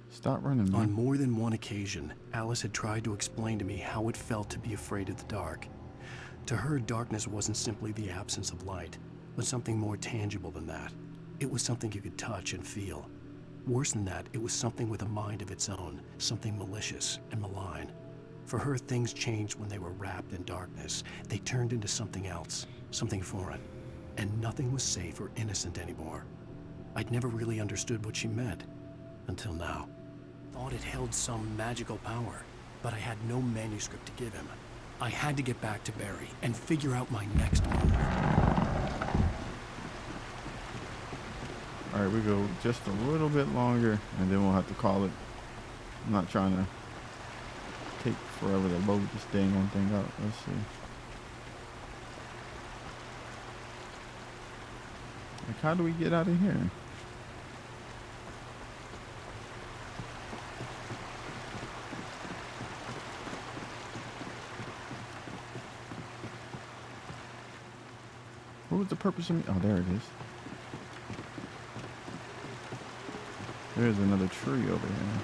[SPEAKER 4] Stop running, man.
[SPEAKER 3] On more than one occasion, Alice had tried to explain to me how it felt to be afraid of the dark. To her, darkness wasn't simply the absence of light, but something more tangible than that. It was something you could touch and feel. Worse than that, it was something with a mind of its own, something malicious and malign. For her, things changed when they were wrapped in darkness. They turned into something else, something foreign. And nothing was safe or innocent anymore. I'd never really understood what she meant, until now. Thought it held some magical power, but I had no manuscript to give him. I had to get back to Barry and figure out my next move.
[SPEAKER 4] All right, we go just a little bit longer, and then we'll have to call it. I'm not trying to take forever to load this dang on thing up. Let's see. Like, how do we get out of here? What was the purpose of me? Oh, there it is. There's another tree over here.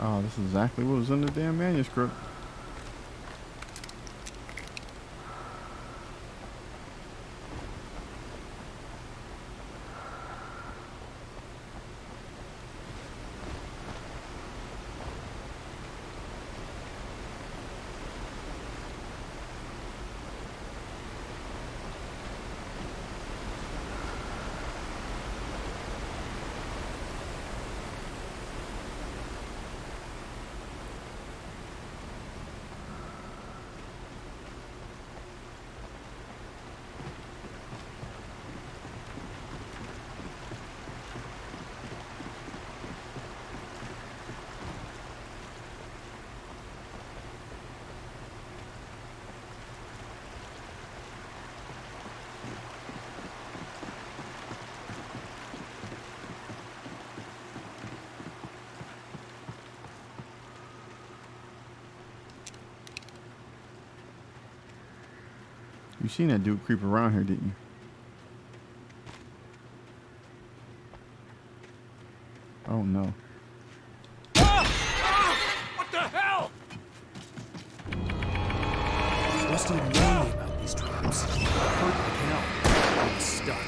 [SPEAKER 4] Oh, this is exactly what was in the damn manuscript. You seen that dude creep around here, didn't you? Oh no.
[SPEAKER 18] What the hell?
[SPEAKER 3] Rusty warned me about these traps. Hurt like hell. I was stuck.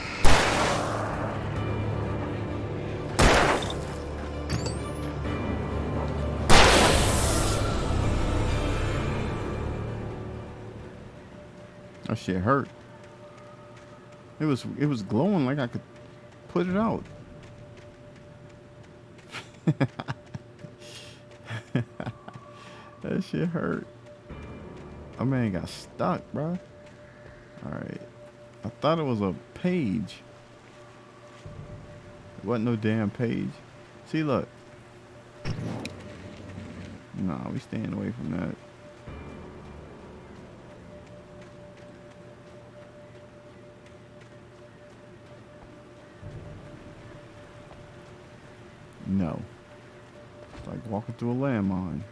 [SPEAKER 4] That shit hurt. It was glowing like I could put it out. That shit hurt. My man got stuck, bro. Alright. I thought it was a page. It wasn't no damn page. See, look. Nah, we staying away from that. No. It's like walking through a landmine.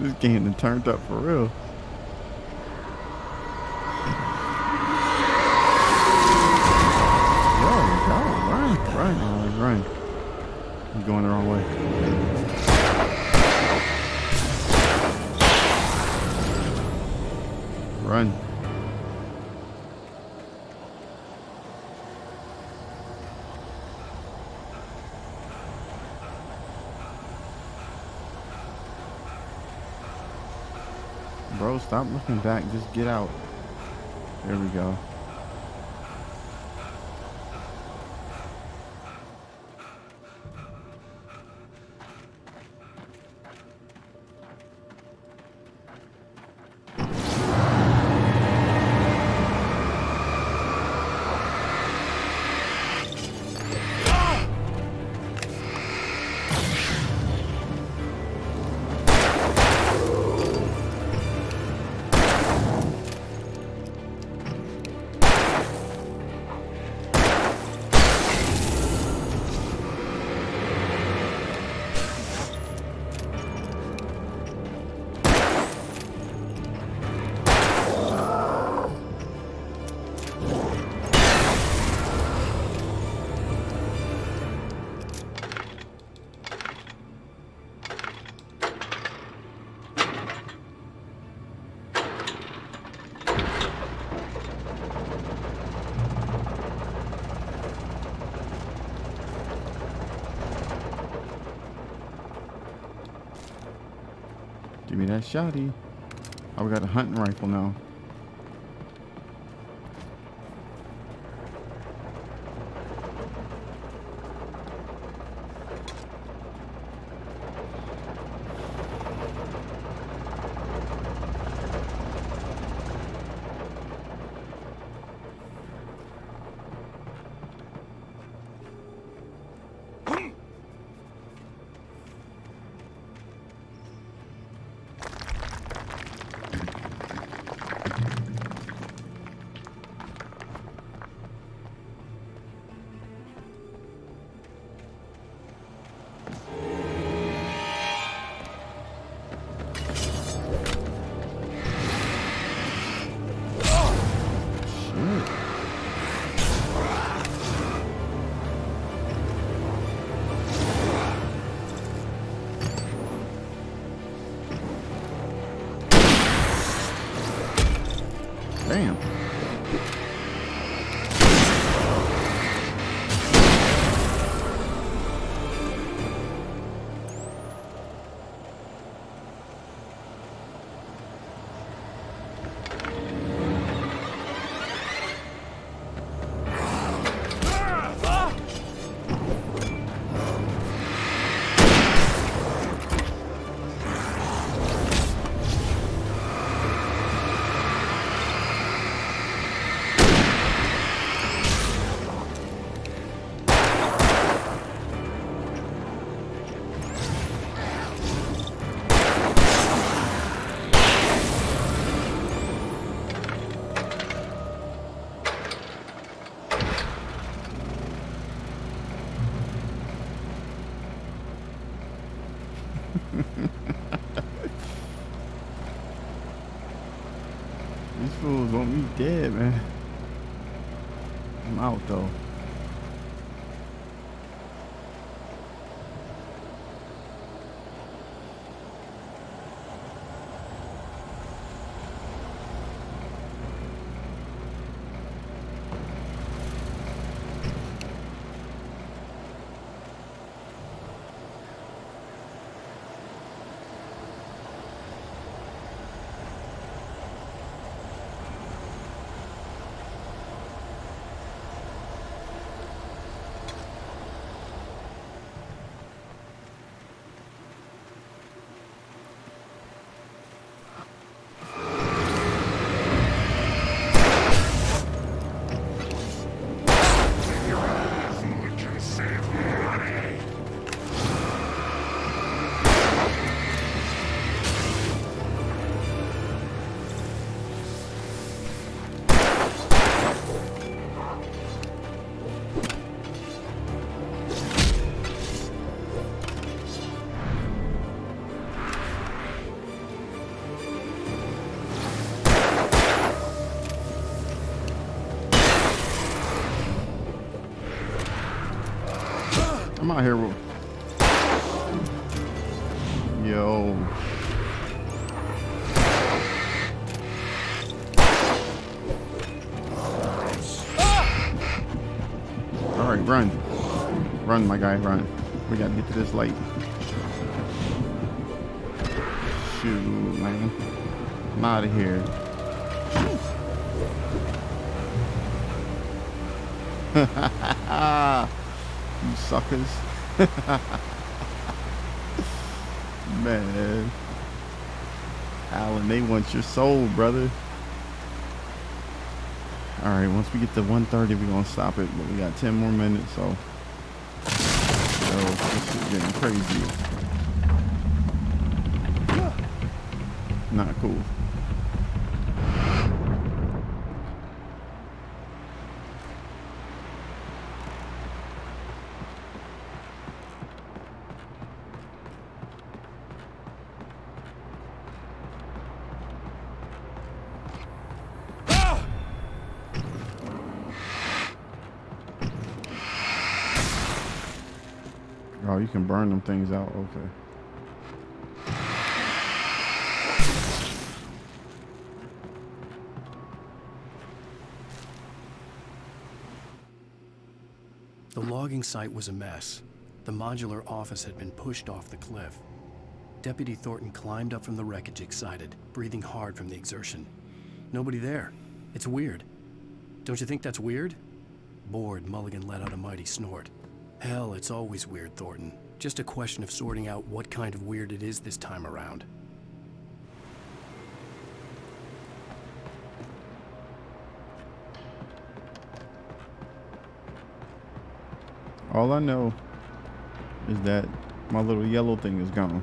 [SPEAKER 4] This game done turned up for real. Run. I'm going the wrong way. Run. Bro, stop looking back. Just get out. There we go. Give me that shotty. Oh, we got a hunting rifle now. Damn. These fools want me dead, man. I'm out though. I'm out here with... Yo. Alright, run. Run, my guy, run. We gotta get to this light. Shoot, man. I'm out of here. You suckers. Man. Alan, they want your soul, brother. Alright, once we get to 1:30, we're gonna stop it, but we got 10 more minutes, so this is getting crazy. Not cool. Oh, you can burn them things out. Okay.
[SPEAKER 3] The logging site was a mess. The modular office had been pushed off the cliff. Deputy Thornton climbed up from the wreckage excited, breathing hard from the exertion. Nobody there. It's weird. Don't you think that's weird? Bored, Mulligan let out a mighty snort. Hell, it's always weird, Thornton. Just a question of sorting out what kind of weird it is this time around.
[SPEAKER 4] All I know is that my little yellow thing is gone.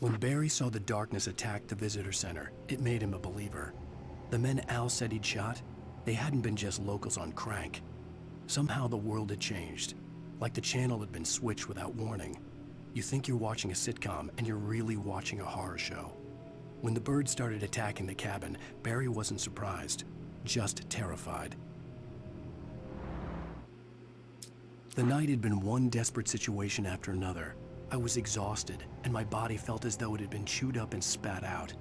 [SPEAKER 3] When Barry saw the darkness attack the visitor center, it made him a believer. The men Al said he'd shot, they hadn't been just locals on crank. Somehow the world had changed, like the channel had been switched without warning. You think you're watching a sitcom, and you're really watching a horror show. When the birds started attacking the cabin, Barry wasn't surprised, just terrified. The night had been one desperate situation after another. I was exhausted, and my body felt as though it had been chewed up and spat out.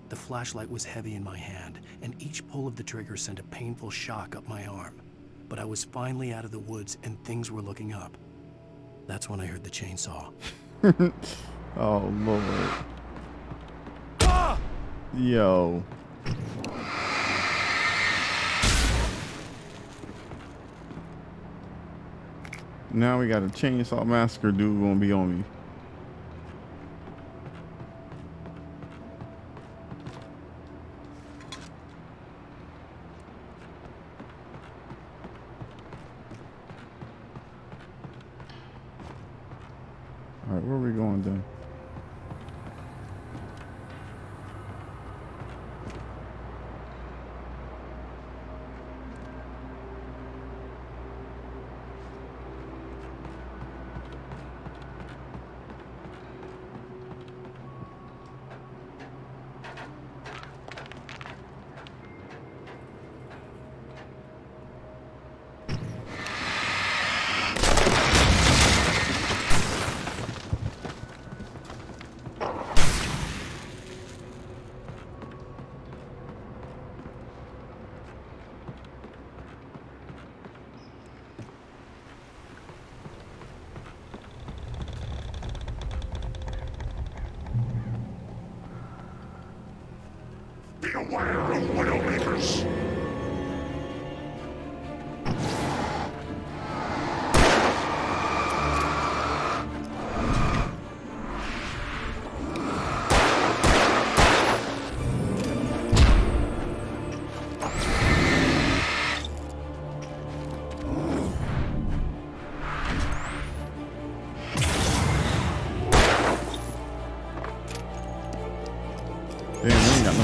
[SPEAKER 3] The flashlight was heavy in my hand, and each pull of the trigger sent a painful shock up my arm. But I was finally out of the woods, and things were looking up. That's when I heard the chainsaw.
[SPEAKER 4] Oh, Lord. Yo. Now we got a Chainsaw Massacre dude gonna be on me. All right, where are we going then?
[SPEAKER 20] Beware of Widowmakers!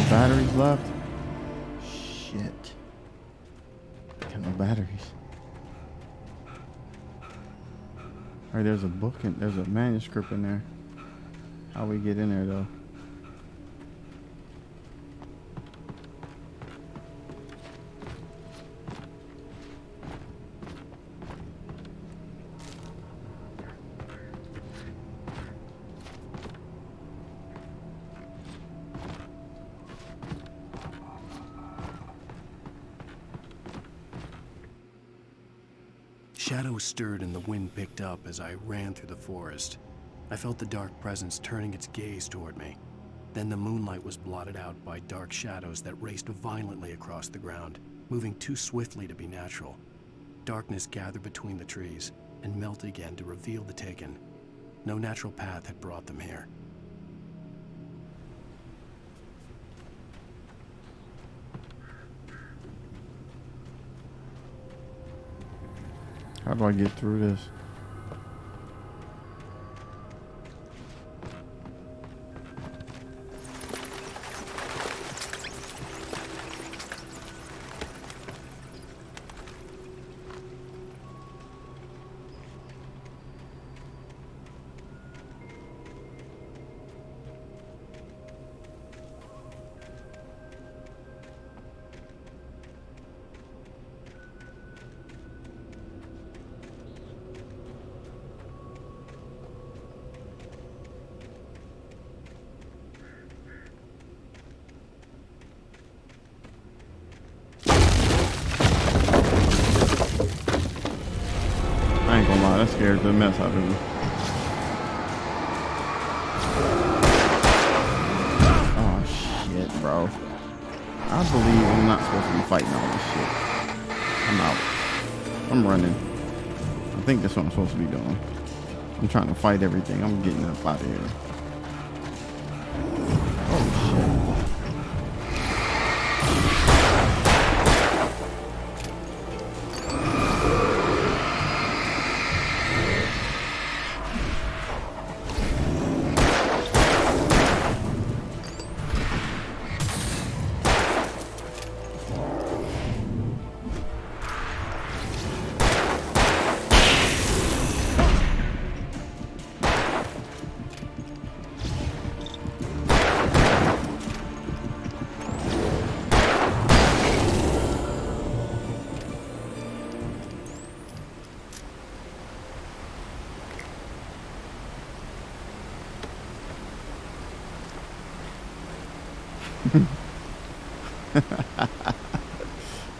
[SPEAKER 4] Batteries left? Shit. Got no batteries. Alright, there's a book and there's a manuscript in there. How we get in there though?
[SPEAKER 3] Shadows stirred and the wind picked up as I ran through the forest. I felt the dark presence turning its gaze toward me. Then the moonlight was blotted out by dark shadows that raced violently across the ground, moving too swiftly to be natural. Darkness gathered between the trees and melted again to reveal the Taken. No natural path had brought them here.
[SPEAKER 4] How do I get through this? I ain't gonna lie, that scared the mess out of me. Oh shit, bro. I believe I'm not supposed to be fighting all this shit. I'm out. I'm running. I think that's what I'm supposed to be doing. I'm trying to fight everything. I'm getting up out of here. Oh shit.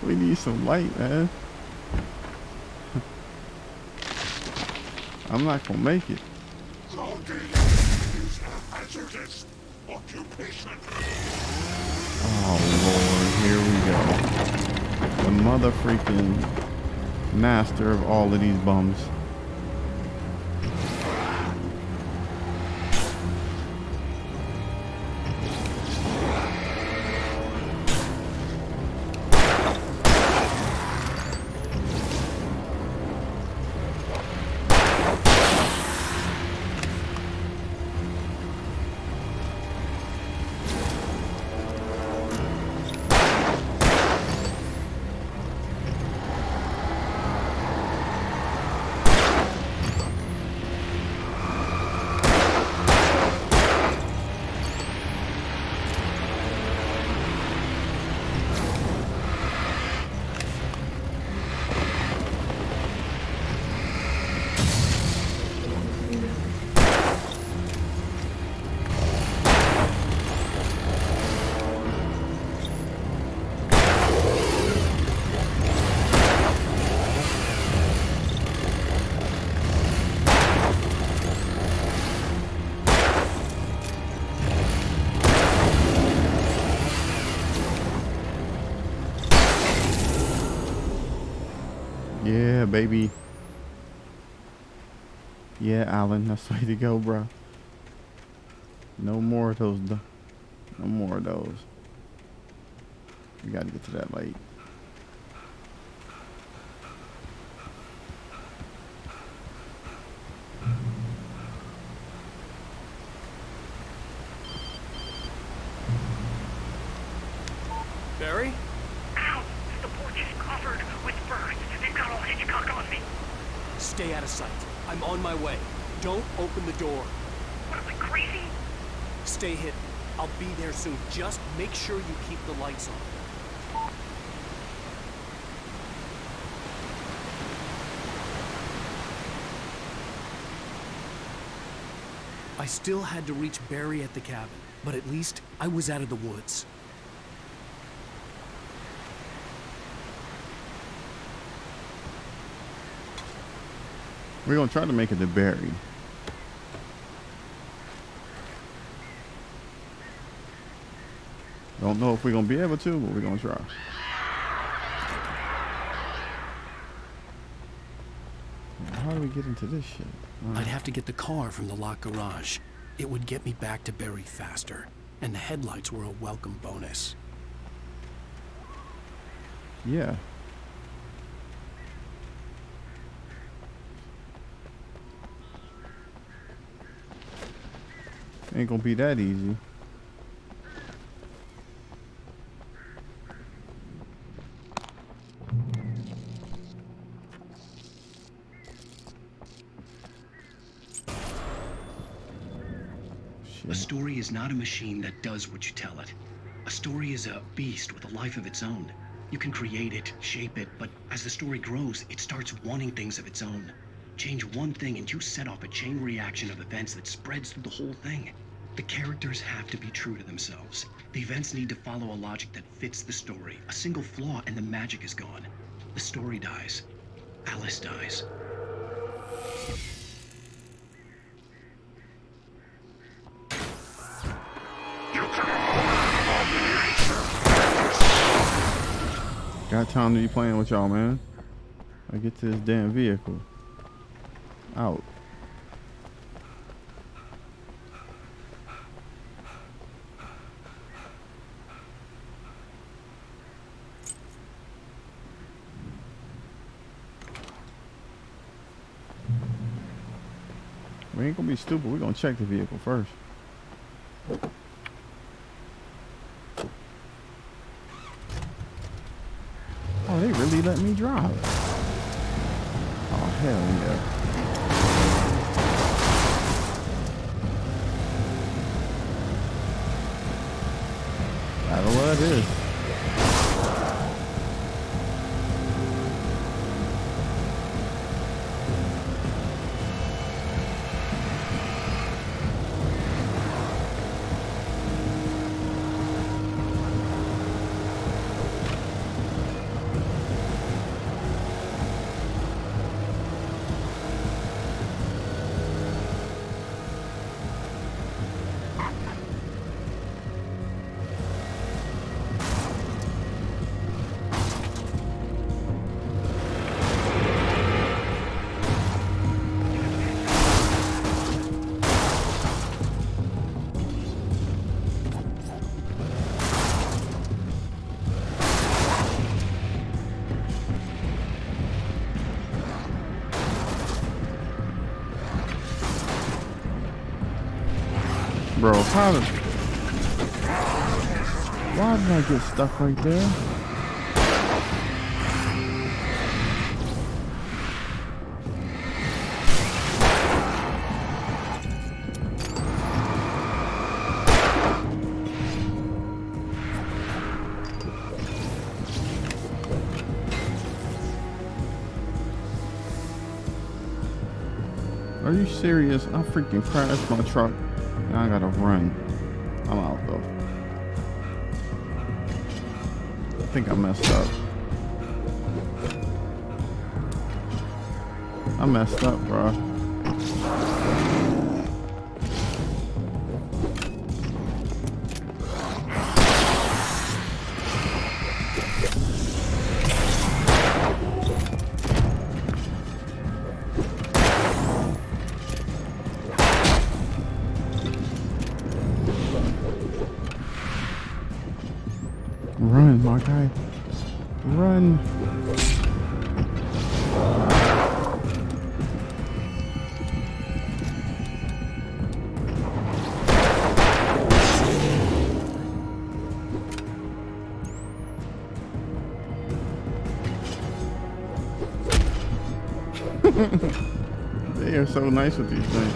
[SPEAKER 4] We need some light, man. I'm not gonna make it. Oh Lord, here we go. The mother freaking master of all of these bums. Yeah, baby. Yeah, Alan, that's the way to go, bro. No more of those. No more of those. We gotta get to that light.
[SPEAKER 18] Barry?
[SPEAKER 10] Ow! The porch is covered with birds. They've got all Hitchcock on me.
[SPEAKER 18] Stay out of sight. I'm on my way. Don't open the door.
[SPEAKER 10] What am I, crazy?
[SPEAKER 18] Stay hidden. I'll be there soon. Just make sure you keep the lights on. I still had to reach Barry at the cabin, but at least I was out of the woods.
[SPEAKER 4] We're gonna try to make it to Barry. Don't know if we're gonna be able to, but we're gonna try. How do we get into this shit?
[SPEAKER 3] I'd have to get the car from the locked garage. It would get me back to Barry faster, and the headlights were a welcome bonus.
[SPEAKER 4] Yeah. Ain't gonna be that easy.
[SPEAKER 1] A story is not a machine that does what you tell it. A story is a beast with a life of its own. You can create it, shape it, but as the story grows, it starts wanting things of its own. Change one thing and you set off a chain reaction of events that spreads through the whole thing. The characters have to be true to themselves. The events need to follow a logic that fits the story. A single flaw and the magic is gone. The story dies. Alice dies.
[SPEAKER 4] Got time to be playing with y'all, man. I get to this damn vehicle. Out. We ain't gonna be stupid. We're gonna check the vehicle first. Oh, they really let me drive. Oh, hell yeah. Gotta love this. bro. How did... Why did I get stuck right there? Are you serious? I freaking crashed my truck and I gotta run. I'm out though. I think I messed up. I messed up, bro. Run, my guy. Run. They are so nice with these things.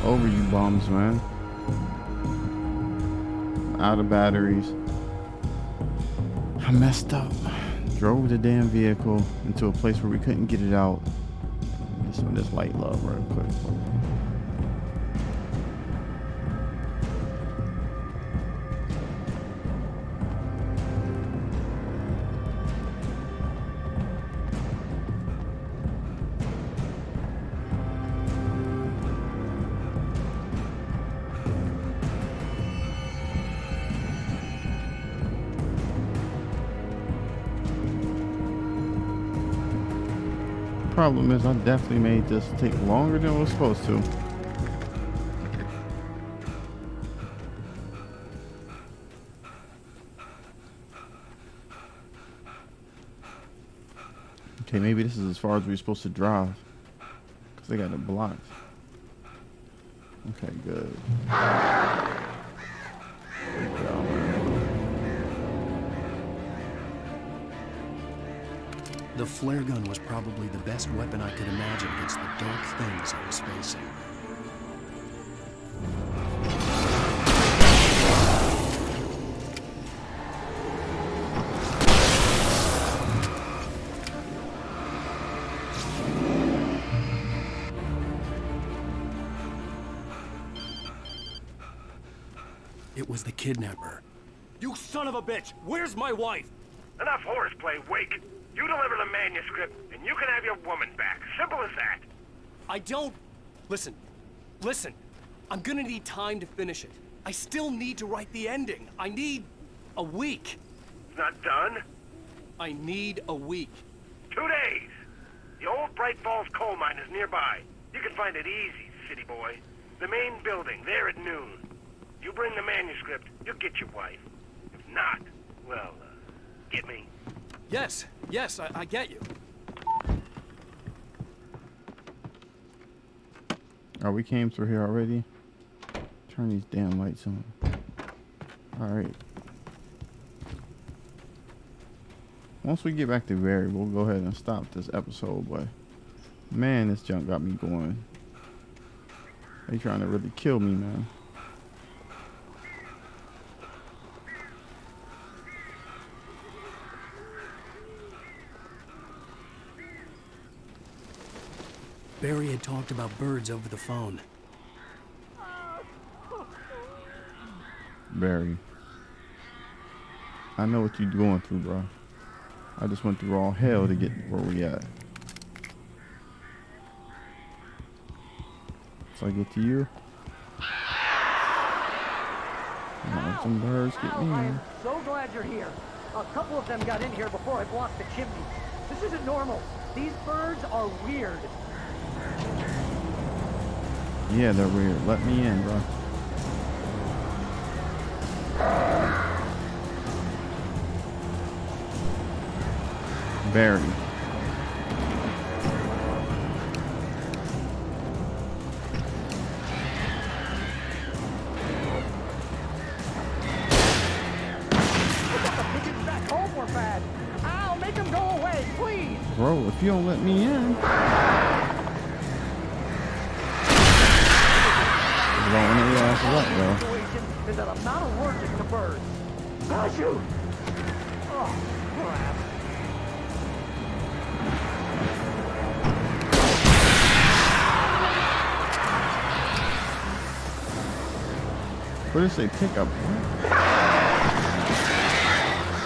[SPEAKER 4] Over you bums, man. Out of batteries. I messed up. Drove the damn vehicle into a place where we couldn't get it out. Get some of this light love real quick. Problem is, I definitely made this take longer than it was supposed to. Okay, maybe this is as far as we're supposed to drive, because they got it blocked. Okay, good. Good job, man.
[SPEAKER 3] The flare gun was probably the best weapon I could imagine against the dark things I was facing. It was the kidnapper.
[SPEAKER 18] You son of a bitch! Where's my wife?
[SPEAKER 10] Enough horseplay, Wake. You deliver the manuscript, and you can have your woman back. Simple as that.
[SPEAKER 18] I don't... Listen. I'm gonna need time to finish it. I still need to write the ending. I need a week.
[SPEAKER 10] It's not done?
[SPEAKER 18] I need a week.
[SPEAKER 10] 2 days. The old Bright Falls coal mine is nearby. You can find it easy, city boy. The main building, there at noon. You bring the manuscript, you'll get your wife. If not, well, get me?
[SPEAKER 18] Yes, I get you.
[SPEAKER 4] Oh, we came through here already. Turn these damn lights on. Alright. Once we get back to Barry, we'll go ahead and stop this episode, but man, this junk got me going. They trying to really kill me, man.
[SPEAKER 3] Barry had talked about birds over the phone.
[SPEAKER 4] Barry, I know what you're going through, bro. I just went through all hell to get where we at. So I get to you. Now some birds get me.
[SPEAKER 15] I'm so glad you're here. A couple of them got in here before I blocked the chimney. This isn't normal. These birds are weird.
[SPEAKER 4] Yeah, they're weird. Let me in, bro. Barry.
[SPEAKER 18] I'll make him go away, please.
[SPEAKER 4] Bro, if you don't let me in. Blowing your asses up, bro.
[SPEAKER 18] Is that I'm not allergic to birds. Got you. Oh, crap.
[SPEAKER 4] What did it say? Pickup.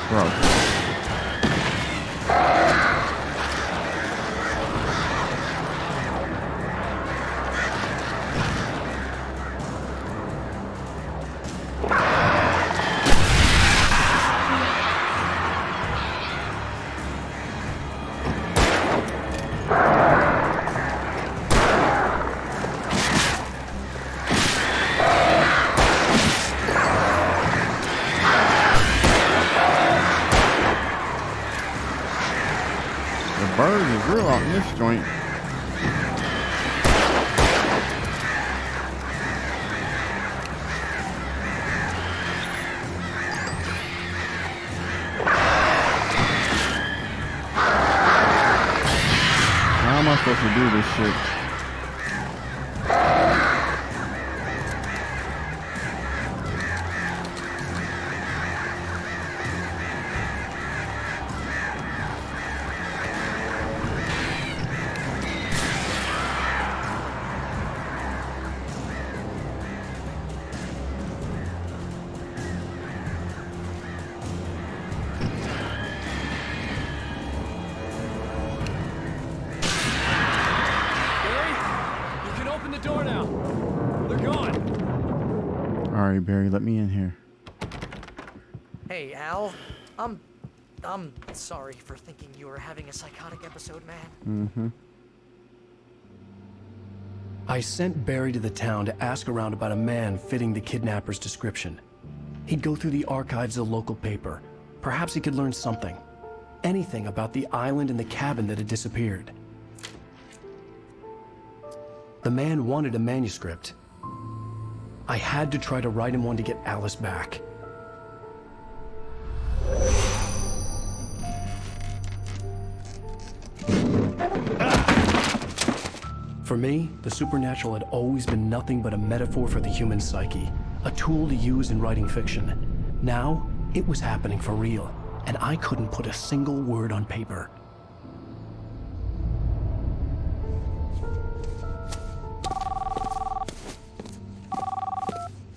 [SPEAKER 4] Bro. Bird is real out in this joint. How am I supposed to do this shit? Alright, Barry, let me in here.
[SPEAKER 15] Hey, Al. I'm sorry for thinking you were having a psychotic episode, man.
[SPEAKER 4] Mm-hmm.
[SPEAKER 3] I sent Barry to the town to ask around about a man fitting the kidnapper's description. He'd go through the archives of the local paper. Perhaps he could learn something. Anything about the island and the cabin that had disappeared. The man wanted a manuscript. I had to try to write him one to get Alice back. For me, the supernatural had always been nothing but a metaphor for the human psyche, a tool to use in writing fiction. Now, it was happening for real, and I couldn't put a single word on paper.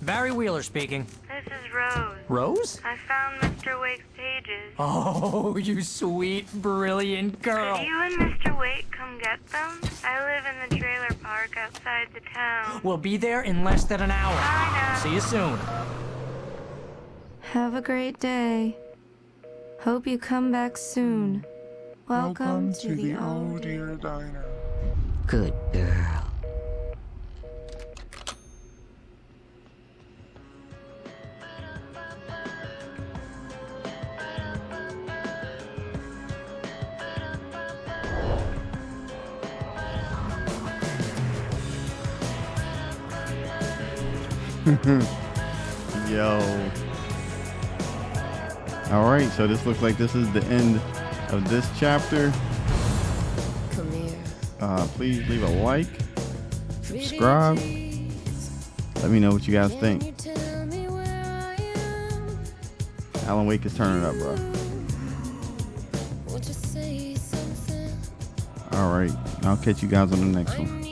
[SPEAKER 15] Barry Wheeler speaking.
[SPEAKER 9] This is Rose.
[SPEAKER 15] Rose?
[SPEAKER 9] I found Mr. Wake's pages.
[SPEAKER 15] Oh, you sweet, brilliant girl.
[SPEAKER 9] Could you and Mr. Wake come get them? I live in the trailer park outside the town.
[SPEAKER 15] We'll be there in less than an hour.
[SPEAKER 9] I know.
[SPEAKER 15] See you soon.
[SPEAKER 16] Have a great day. Hope you come back soon. Welcome to the
[SPEAKER 20] Oh Dear Diner.
[SPEAKER 19] Good girl.
[SPEAKER 4] Yo. Alright, so this looks like this is the end of this chapter.
[SPEAKER 8] Come here.
[SPEAKER 4] Please leave a like, subscribe. Let me know what you guys think. Alan Wake is turning up, bro. Alright, I'll catch you guys on the next one.